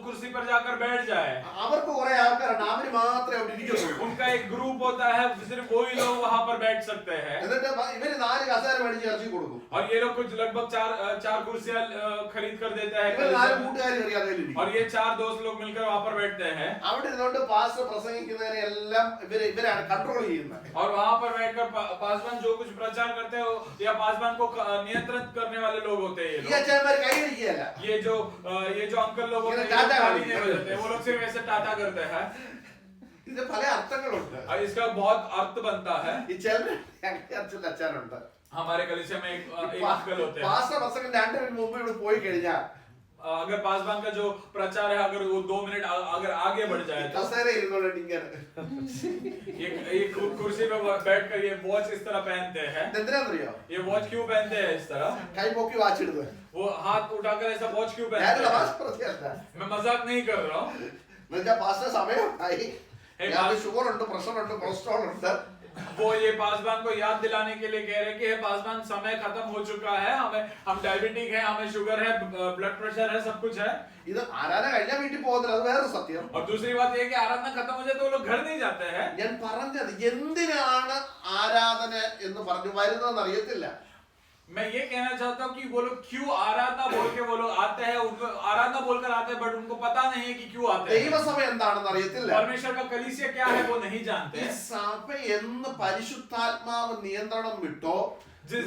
कुर्सी पर जाकर बैठ जाए, അവർക്ക് കുറെ ആൾക്കാരുണ്ട്, അവര് മാത്രമേ അവിടെ ഇരിക്കുള്ളൂ. उनका एक ग्रुप होता है, सिर्फ वही लोग वहां पर बैठ सकते हैं। എന്നിട്ട് ഇവര് 4 കസേര മേടിച്ച് ഇറച്ചി കൊടുക്കും. और ये लोग कुछ लगभग चार कुर्सियां खरीद कर देता है ഇവര് 4 കൂട്ടുകാർ കയറി അതിലിരിക്കും. और ये 4 दोस्त लोग मिलकर वहां पर बैठते हैं। അവിടെ ഇരുന്നുകൊണ്ട് പാസ്റ്റർ പ്രസംഗിക്കുന്നതിനെ എല്ലാം ഇവരാണ് കൺട്രോൾ ചെയ്യുന്നത്. और वहां पर बैठकर पासवान जो कुछ प्रचार करते हैं या पासवान को नियंत्रित करने वाले लोग होते हैं। ഈ അച്ഛന്മാർ കൈയടിക്കുകയല്ല. ये जो अंकल लोग होते हैं टाटा ताली नहीं बजाते, वो लोग सिर्फ ऐसे टाटा करते हैं। ഇതിന് പല അർത്ഥങ്ങളുണ്ട്. और इसका बहुत अर्थ बनता है। ഈ ചിലര് അച്ഛൻ്റെ അച്ഛനുണ്ട്. हमारे कलीसिया में एक अंकल होते हैं। പാസ്റ്റർ പ്രസംഗം 2 മിനിറ്റ് മുമ്പ് ഇവിടെ പോയി കഴിഞ്ഞാൽ अगर पासवान का जो प्रचार है अगर वो 2 मिनट अगर आगे बढ़ जाए तो കസേര ഇരുന്നോണ്ട് ഇങ്ങനെ ये कुर्सी पे बैठ कर ये वॉच इस तरह पहनते हैं। എന്തിനാണെന്നറിയോ? ये वॉच क्यों पहनते हैं इस तरह? കൈ പൊക്കി വാച്ച് ഇടുന്നത്. वो हाथ उठाकर ऐसा वॉच क्यों ഞാൻ पहनते തമാശ हैं? പറഞ്ഞതല്ല. मैं मजाक नहीं कर रहा हूँ। എന്നുവെച്ചാൽ പാസ്റ്റർ സമയമായി. Hey, ഞാൻ ഷുഗർ ഉണ്ട്, പ്രഷർ ഉണ്ട്, കൊളസ്ട്രോൾ ഉണ്ട്. वो ये पासवान को याद दिलाने के लिए कह रहे हैं कि पासवान समय खत्म हो चुका है, हम डायबिटिक है, हमें शुगर है, ब्लड प्रेशर है, सब कुछ है। ഇത് ആരാധന കഴിഞ്ഞാൽ വീട്ടിൽ പോകുന്നില്ല, അത് വേറെ സത്യം. और दूसरी बात ये कि आराधना खत्म हो जाए तो वो लोग घर नहीं जाते हैं। ഞാൻ പറഞ്ഞത് എന്തിനാണ് ആരാധന എന്ന് പറഞ്ഞു വരുന്നതെന്ന് അറിയത്തില്ല. मैं ये कहना चाहता हूँ कि वो लोग क्यों आराधना बोल के वो लोग आते हैं, उनको आराधना बोलकर आते हैं, बट उनको पता नहीं है कि क्यों आते हैं। ദൈവസഭ എന്താണെന്ന് അറിയത്തില്ല. परमेश्वर का कलीसिया क्या है वो नहीं जानते ഈ हैं। സഭ എന്ന് പരിശുദ്ധാത്മാവ് നിയന്ത്രണം വിട്ടോ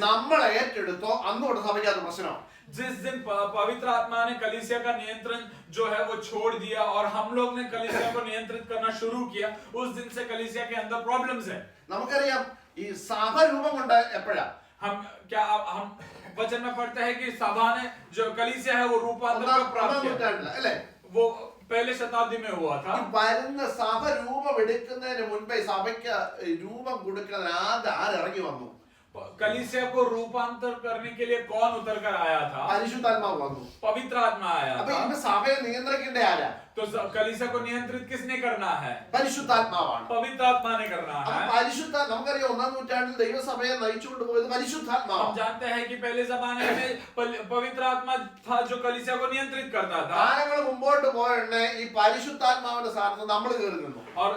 നമ്മൾ ഏറ്റെടുത്തോ അന്നോട്ട് സഭയ്ക്ക് അത് പ്രശ്നമാണ്. जिस दिन पवित्र आत्मा ने कलीसिया का नियंत्रण जो है वो छोड़ दिया और हम लोग ने कलीसिया को नियंत्रित करना शुरू किया, उस दिन से कलीसिया के अंदर प्रॉब्लम्स है। നമുക്കറിയാം ഈ സഭ രൂപം കൊണ്ട് എപ്പോഴാ? हम वचन में पढ़ते हैं कि सभा ने जो कलीसिया है वो रूपांतर को प्राप्त किया, നൂറ്റാണ്ടില അല്ലേ? वो पहले शताब्दी में हुआ था। ഈ വരുന്ന സഭ രൂപം എടുക്കുന്നതിന് മുൻപേ സഭയ്ക്ക് രൂപം കൊടുക്കാൻ ആരിറങ്ങി വന്നു? कलीसिया को रूपांतर करने के लिए कौन उतर कर आया था? പരിശുദ്ധാത്മാവ് വന്നു. पवित्र आत्मा आया അപ്പൊ था। ഇന്ന് സഭയെ നിയന്ത്രിക്കേണ്ട ആരാ? तो कलीसिया को नियंत्रित किसने करना है? പരിശുദ്ധാത്മാവാണ്. पवित्र आत्मा ने करना അപ്പൊ है। പരിശുദ്ധ നമുക്കറിയാം ഒന്നാം നൂറ്റാണ്ടിൽ ദൈവസഭയെ നയിച്ചുകൊണ്ട് പോയത് हम പരിശുദ്ധാത്മാവാണ്. जानते हैं कि पहले जमाने में पवित्र आत्मा था जो कलीसिया को नियंत्रित करता था। കാലങ്ങൾ മുമ്പോട്ട് പോയേ ഈ പരിശുദ്ധാത്മാവിന്റെ സ്ഥാനത്ത് നമ്മൾ കയറി നിന്നു. और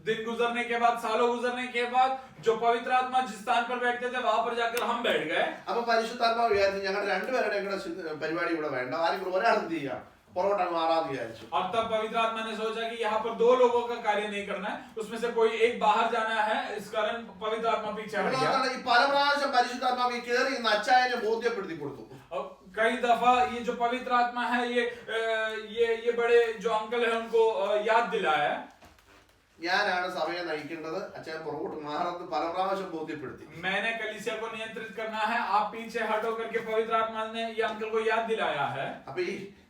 दिन गुजरने के बाद, सालों गुजरने के बाद जो पवित्र आत्मा जिस स्थान पर बैठते थे वहां पर जाकर हम बैठ गए। അപ്പൊ പരിശുദ്ധാത്മാവ് വിചാരിച്ചു ഞങ്ങളുടെ രണ്ടുപേരുടെയും കൂടെ പരിപാടി ഇവിടെ വേണ്ട, ആരെങ്കിലും ഒരാൾ എന്ത് ചെയ്യാം, പുറകോട്ട് മാറാന്ന് വിചാരിച്ചു. और तब पवित्र आत्मा ने सोचा कि यहाँ पर 2 लोगों का कार्य नहीं करना है, उसमें से कोई एक बाहर जाना है, इस कारण पवित्र आत्मा पीछे हट गया। ഈ പല പ്രാവശ്യം പരിശുദ്ധാത്മാവ് ഈ കയറി ഇന്ന് അച്ചായനെ ബോധ്യപ്പെടുത്തി കൊടുത്തു. और कई दफा ये जो पवित्र आत्मा है ये बड़े जो अंकल है उनको याद दिलाया ഞാനാണ് സഭയെ നയിക്കേണ്ടത്, അച്ഛൻ പുറകോട്ട് മാറുന്നത് പല പ്രാവശ്യം ബോധ്യപ്പെടുത്തി. मैंने कलीसिया को नियंत्रित करना है, आप पीछे हटो करके पवित्र आत्मा ने ये अंकल को याद दिलाया है। അപ്പൊ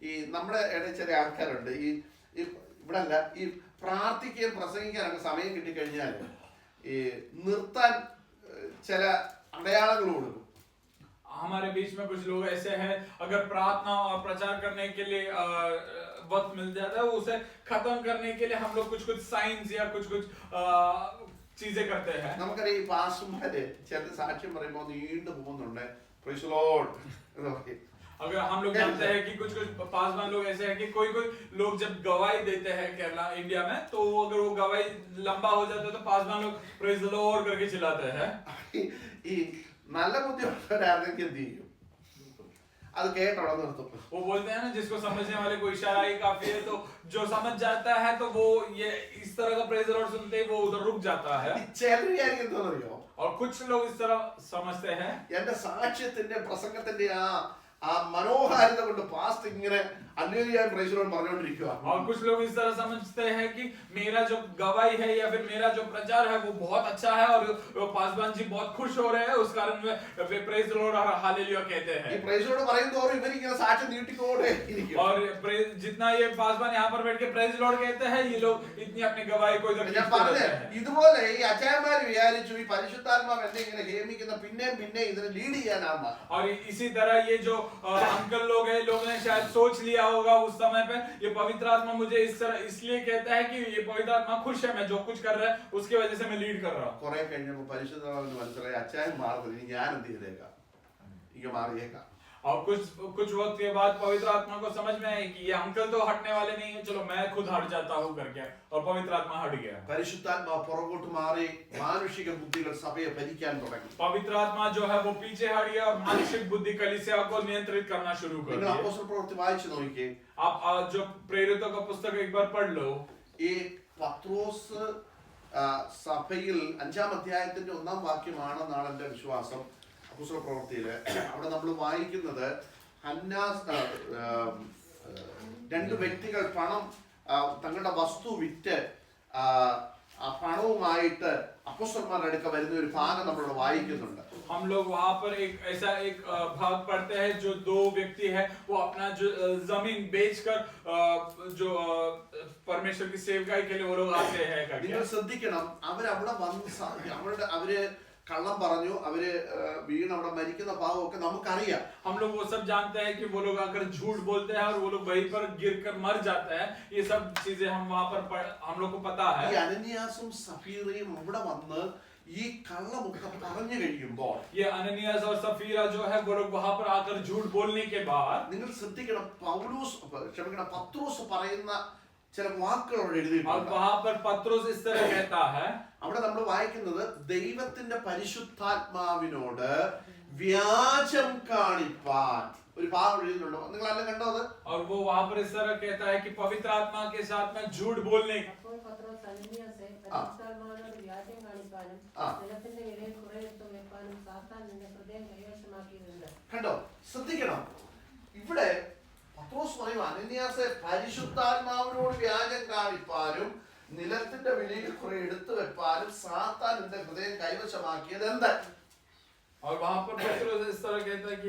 ഈ നമ്മുടെ ഇടയിൽ ചില ആൾക്കാരുണ്ട്, ഈ ഇവിടെ അല്ല, ഈ പ്രാർത്ഥിക്കുകയും പ്രസംഗിക്കാനൊക്കെ സമയം കിട്ടിക്കഴിഞ്ഞാൽ ഈ നിർത്താൻ ചില അടയാളങ്ങൾ കൊടുക്കും. हमारे बीच में कुछ लोग ऐसे हैं, अगर प्रार्थना और प्रचार करने के लिए वक्त मिल जाता है, उसे खत्म करने के लिए हम लोग कुछ साइंस या कुछ चीजें करते हैं। നമുക്കറിയാം ഈ പാസ്റ്റർമാര് ചില സാക്ഷ്യം പറയുമ്പോൾ നീണ്ടു പോകുന്നുണ്ട്. പ്രൈസ് ദി ലോർഡ് എന്ന് പറയും. अगर हम लोग जानते हैं कि कुछ पासवान लोग ऐसे हैं कि कोई लोग जब गवाही देते हैं केरला इंडिया में, तो अगर वो गवाही लंबा हो जाता है तो पासवान लोग प्रेज द लॉर्ड करके चिल्लाते हैं। ഈ നല്ല ബുദ്ധിയുള്ളവരാണെങ്കിൽ എന്ത് ചെയ്യും? അത് കേട്ടോടെ നിർത്തും. वो बोलते हैं ना, जिसको समझने वाले को इशारा ही काफी है, तो जो समझ जाता है तो वो ये इस तरह का प्रेज द लॉर्ड सुनते ही वो उधर रुक जाता है। ചിലർ വിചാരിക്കും എന്തോന്നറിയോ? और कुछ लोग इस तरह समझते हैं എന്റെ സാക്ഷ്യത്തിന്റെ പ്രസംഗത്തിന്റെ ആ മനോഹാരിത കൊണ്ട് പാസ്റ്റ് ഇങ്ങനെ അന്വേഷിക്കാൻ പ്രൈസറോട് പറഞ്ഞുകൊണ്ടിരിക്കുക. और कुछ लोग इस तरह समझते हैं कि मेरा जो गवाही है या फिर मेरा जो प्रचार है वो बहुत अच्छा है और पासवान जी बहुत खुश हो रहे हैं, उस कारण वे प्रेज द लॉर्ड और हालेलुया कहते ഈ हैं। പ്രൈസറോട് പറയുന്നതോറും ഇവരിങ്ങനെ സാക്ഷ്യം നീട്ടിക്കോടെ ഇരിക്കും. और जितना ये पासवान यहाँ पर बैठ के प्रेज द लॉर्ड कहते हैं, ये लोग इतनी अपनी गवाही को इधर ഞാൻ खींचते പറഞ്ഞേ, रहते हैं। ഇതുപോലെ ഈ അച്ചായന്മാര് വിചാരിച്ചു ഈ പരിശുദ്ധാത്മാവ് എന്നെ ഇങ്ങനെ ഹേമിക്കുന്ന പിന്നെ ഇതിനെ ലീഡ് ചെയ്യാനാണ്. और इसी तरह ये जो अंकल लोग हैं, लोगों ने शायद सोच लिया होगा उस समय पे, ये पवित्र आत्मा मुझे इस तरह इसलिए कहता है कि ये पवित्र आत्मा खुश है, मैं जो कुछ कर रहा है उसकी वजह से मैं लीड कर रहा हूँ। കുറെ കഴിഞ്ഞപ്പോ പരിശുദ്ധാത്മാവിന് മനസ്സിലായി അച്ചായൻ മാറുന്നില്ല, ഇനി ഞാൻ എന്ത് ചെയ്തേക്കാം, ഇങ്ങ മാറിയേക്കാം. और कुछ वक्त के बाद पवित्र आत्मा को समझ में आया कि ये अंकल तो हटने वाले नहीं है, चलो मैं खुद हट जाता हूँ करके, और पवित्र आत्मा हट गया। പരിശുദ്ധാത്മാവ് പുറകോട്ട് മാറി മാനുഷിക ബുദ്ധികൾ സഭയെ ഭരിക്കാൻ തുടങ്ങി. पवित्र आत्मा जो है वो पीछे हट गया और मानसिक बुद्धि कलीसिया को नियंत्रित करना शुरू कर നിങ്ങൾ दिया। അപ്പോസ്തല പ്രവൃത്തി വായിച്ചു നോക്കിക്കേ. आप जो प्रेरितों का पुस्तक एक बार पढ़ लो। ഈ പത്രോസ് സഭയിൽ 5-ാം അധ്യായത്തിന്റെ 1-ാം വാക്യമാണെന്നാണ് എന്റെ വിശ്വാസം. അപ്പോസ്തല പ്രവൃത്തിയില് അവിടെ നമ്മൾ വായിക്കുന്നത് രണ്ട് വ്യക്തികൾ പണം തങ്ങളുടെ വസ്തു വിറ്റ് ആ പണവുമായിട്ട് അപ്പോസ്തലന്മാരുടെ അടുക്ക വരുന്ന ഒരു ഭാഗം നമ്മളിവിടെ വായിക്കുന്നുണ്ട്. हम लोग वहां पर एक ऐसा एक भाग पढ़ते हैं जो दो व्यक्ति है वो अपना जो जमीन बेचकर जो परमेश्वर की सेवकाई के लिए वो लोग आते हैं करके. നിങ്ങൾ ശ്രദ്ധിക്കണം, അവരവിടെ വന്ന് അവര് കള്ളം പറഞ്ഞു, അവര് വീണ് അവിടെ മരിക്കുന്ന ഭാവമൊക്കെ നമുക്കറിയാം. हम लोग वो सब जानते हैं कि वो लोग आकर झूठ बोलते हैं और वो लोग वहीं पर गिरकर मर जाते हैं. ये सब चीजें हम वहां पर हम लोग को पता है. ഈ അനന്യാസും സഫീറയും അവിടെ വന്ന് ഈ കള്ളമൊക്കെ പറഞ്ഞു കഴിയുമ്പോൾ ये अननियास और सफीरा जो है वो लोग वहां पर आकर झूठ बोलने के बाद നിങ്ങൾ ശ്രദ്ധിക്കണം, പത്രോസ് പറയുന്ന ചില വാക്കുകൾ അവിടെ എഴുതിയിട്ടുണ്ട്. वहां पर पत्रोस इस तरह कहता है, അവിടെ നമ്മൾ വായിക്കുന്നത് ദൈവത്തിന്റെ പരിശുദ്ധാത്മാവിനോട് വ്യാജം കാണിപ്പാൻ ഒരു ഭാഗം എഴുതിയിട്ടുണ്ടോ? നിങ്ങൾ എല്ലാം കണ്ടോ അത്? और वो वहां पर इस तरह कहता है कि पवित्र आत्मा के साथ में झूठ बोलने കണ്ടോ? ശ്രദ്ധിക്കണം, ഇവിടെ പത്രോസ് പറയും അനന്യാസെ പരിശുദ്ധാത്മാവിനോട് വ്യാജം കാണിപ്പാനും നിലത്തിന്റെ വിലയിൽ കുറെ എടുത്തു വെപ്പാനും സാത്താൻ എന്റെ ഹൃദയം കൈവശമാക്കിയത് എന്ത്? और वहां पर पत्रोस इस तरह कहता है कि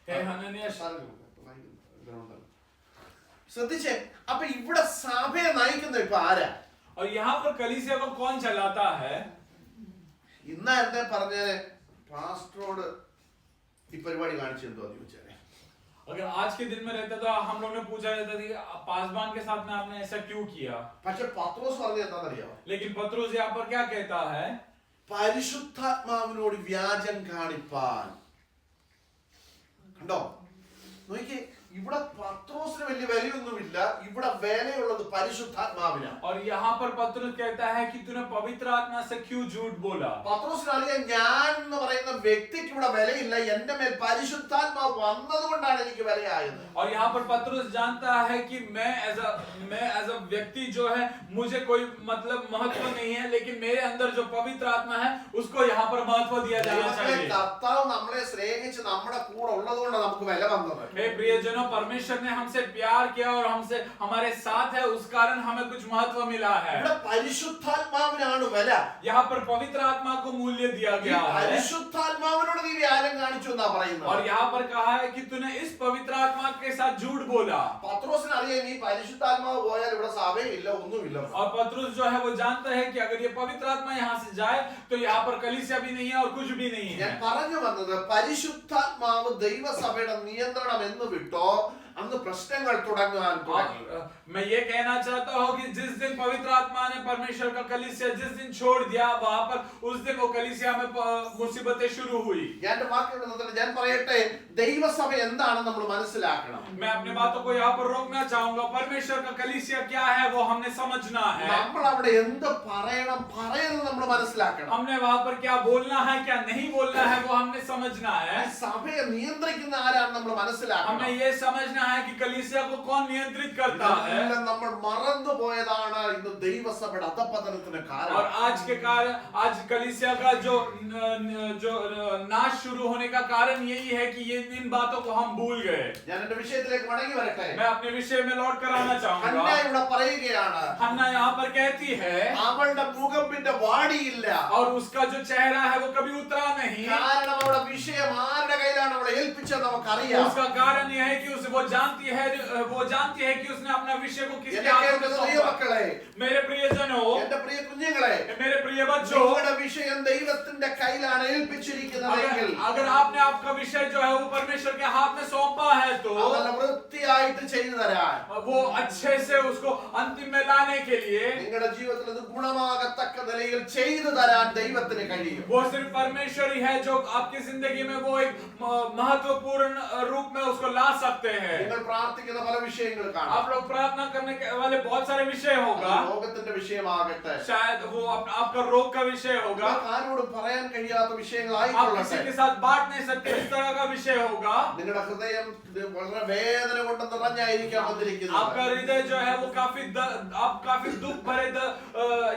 हे हनन्यास. ശ്രദ്ധിച്ചേ, അപ്പൊ ഇവിടെ സഭയെ നയിക്കുന്ന ഇപ്പൊ ആരാ? और यहाँ पर कलीसिया को कौन चलाता है? ഇന്ന എന്നെ പറഞ്ഞേ പാസ്റ്ററോട് ഈ പരിപാടി കാണിച്ചെന്തോ ചോദിച്ചേ. अगर आज के दिन में रहता तो हम लोग ने पूछा जाता था कि पासबान के साथ में आपने ऐसा क्यों किया. പക്ഷെ പത്രോസ് പറഞ്ഞത് എന്താണെന്നറിയോ? लेकिन पत्रोस यहाँ पर क्या कहता है? പരിശുദ്ധാത്മാവിനോട് വ്യാജം കാണിപ്പാൻ. കണ്ടോ? നോക്കിയേ, ഇവിടെ പത്രോസിന് വലിയ വിലയൊന്നുമില്ല, ഇവിടെ വിലയുള്ളത് പരിശുദ്ധാത്മാവിനാണ്. और यहाँ पर पत्रोस कहता है कि तूने पवित्र आत्मा से क्यों झूठ बोला. പത്രോസിന് അറിയാം ഞാൻ എന്ന് പറയുന്ന വ്യക്തിക്ക് ഇവിടെ വിലയില്ല, എന്റെ മേൽ പരിശുദ്ധാത്മാവ് വന്നതുകൊണ്ടാണ് എനിക്ക് വിലയായത്. और यहाँ पर पत्रोस जानता है कि मैं एज अ व्यक्ति जो है मुझे कोई मतलब महत्व नहीं है, लेकिन मेरे अंदर जो पवित्र आत्मा है उसको यहाँ पर महत्व दिया जाना चाहिए. കർത്താവ് നമ്മളെ സ്നേഹിച്ച് നമ്മുടെ കൂടെ ഉള്ളതുകൊണ്ടാണ് നമുക്ക് വില വന്നത്. हे प्रियजनों, परमेश्वर ने हमसे प्यार किया और हमसे हमारे साथ है, उस कारण हमें कुछ महत्व मिला है. ഇവിടെ പരിശുദ്ധാത്മാവിനാണ് വില. यहाँ पर पवित्र आत्मा को मूल्य दिया गया है. പരിശുദ്ധാത്മാവിനോട് നീ വ്യാജം കാണിച്ചു എന്നാ പറയുന്നത്. और यहाँ पर कहा है कि तूने इस पवित्र आत्मा के साथ झूठ बोला. പത്രോസിന് അറിയാം ഈ പരിശുദ്ധാത്മാവ് പോയാൽ ഇവിടെ സഭയില്ല, ഒന്നുമില്ല. और पत्रुस जो है वो जानता है कि अगर ये पवित्र आत्मा यहाँ से जाए तो यहाँ पर कलीसिया भी नहीं है और कुछ भी नहीं है. ഞാൻ പറഞ്ഞു വന്നത് പരിശുദ്ധാത്മാവ് ദൈവസഭയുടെ നിയന്ത്രണം എന്ന് വിട്ടോ അന്ന് പ്രശ്നങ്ങൾ തുടങ്ങാൻ തുടങ്ങി. मैं ये कहना चाहता हूँ कि जिस दिन पवित्र आत्मा ने परमेश्वर का कलीसिया जिस दिन छोड़ दिया, वहां पर उस दिन वो कलीसिया में मुसीबतें शुरू हुई. ഞാൻ പറയട്ടെ, ദൈവസഭ എന്താണെന്ന് നമ്മൾ മനസ്സിലാക്കണം. मैं अपने बातों को यहाँ पर रोकना चाहूंगा. परमेश्वर का कलीसिया क्या है वो हमने समझना है. നമ്മൾ അവിടെ എന്ത് പറയണം പറയരുത് നമ്മൾ മനസ്സിലാക്കണം. हमने वहां पर क्या बोलना है क्या नहीं बोलना है वो हमने समझना है. സഭയെ നിയന്ത്രിക്കുന്ന ആരാണെന്ന് നമ്മൾ മനസ്സിലാക്കണം. हमें ये समझना है कि कलीसिया को कौन नियंत्रित करता है. നമ്മൾ മറന്നുപോയതാണ് ഇന്ന് ദൈവസഭയുടെ അധപതനത്തിന് കാരണം. और आज के कारण आज कलीसिया का जो नाश शुरू होने का कारण यही है कि ये इन बातों को हम भूल गए. ഞാൻ എന്റെ വിഷയത്തിലേക്ക് മടങ്ങി വരട്ടെ. मैं अपने विषय में लौट कर आना चाहूंगा. ഹന്ന ഇവിടെ പറയുകയാണ്, हन्ना यहाँ पर कहती है അവളുടെ മുഖം പിന്നെ വാടിയില്ല. और उसका जो चेहरा है वो कभी उतरा नहीं. കാരണം അവളുടെ വിഷയം ആരുടെ കയ്യിലാണ് അവളെ ഏൽപ്പിച്ചത് നമുക്കറിയാം. उसका कारण यह है कि वो जानती है कि उसने अपना विषय को किसके हाथ में सौंपा. मेरे प्रियजनों, എന്റെ പ്രിയ കുഞ്ഞുങ്ങളെ, मेरे प्रिय बच्चों, നിങ്ങളുടെ വിഷയം ദൈവത്തിന്റെ കയ്യിലാണ് ഏൽപ്പിച്ചിരിക്കുന്നതെങ്കിൽ अगर आपने आपका विषय जो है वो परमेश्वर के हाथ में सौंपा है तो അതല്ല വൃത്തിയായിട്ട് ചെയ്തു തരാൻ, वो अच्छे से उसको अंतिम में लाने के लिए നിങ്ങളുടെ ജീവിതത്തിൽ അത് ഗുണമാകത്തക്ക നിലയിൽ ചെയ്തു തരാൻ ദൈവത്തിന് കഴിയും. वो सिर्फ परमेश्वर ही है जो आपकी जिंदगी में वो एक महत्वपूर्ण रूप में उसको ला सकते हैं. നിങ്ങൾ പ്രാർത്ഥിക്കുന്ന പല വിഷയങ്ങൾ കാണാം. आप लोग प्रार्थना करने वाले बहुत सारे विषय होगा. ലോകത്തിന്റെ വിഷയമാകട്ടെ, शायद वो आपका रोग का विषय होगा. ആരോടും പറയാൻ കഴിയാത്ത आप വിഷയങ്ങളായിക്കൊള്ളട്ടെ. किसी के साथ बांट नहीं सकते इस तरह का विषय होगा. നിങ്ങളുടെ ഹൃദയം വളരെ വേദന കൊണ്ട് നിറഞ്ഞായിരിക്കാം വന്നിരിക്കുന്നത്. आपका हृदय जो है वो आप काफी दुख भरे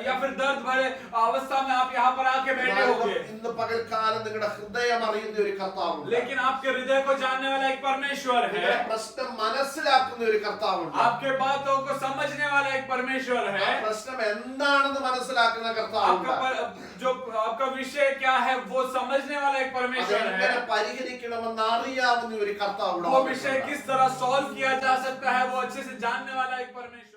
या फिर दर्द भरे अवस्था में आप यहाँ पर आके बैठे होंगे. ഇന്ന് പകൽക്കാലം നിങ്ങളുടെ ഹൃദയം അറിയുന്ന ഒരു കർത്താവുണ്ട്. കർത്താവുണ്ട്. लेकिन आपके हृदय को जानने वाला एक परमेश्वर നിങ്ങളുടെ है, പ്രശ്നം മനസ്സിലാക്കുന്ന ഒരു കർത്താവുണ്ട്. आपके बातों को समझने वाला एक परमेश्वर ആ है, പ്രശ്നം എന്താണെന്ന് മനസ്സിലാക്കുന്ന കർത്താവുണ്ട്. जो आपका विषय क्या है वो समझने वाला एक परमेश्वर അതെങ്ങനെ है, പരിഹരിക്കണമെന്ന് അറിയാവുന്ന ഒരു കർത്താവുണ്ട്. वो विषय किस तरह सॉल्व किया जा सकता है वो अच्छे से जानने वाला एक परमेश्वर।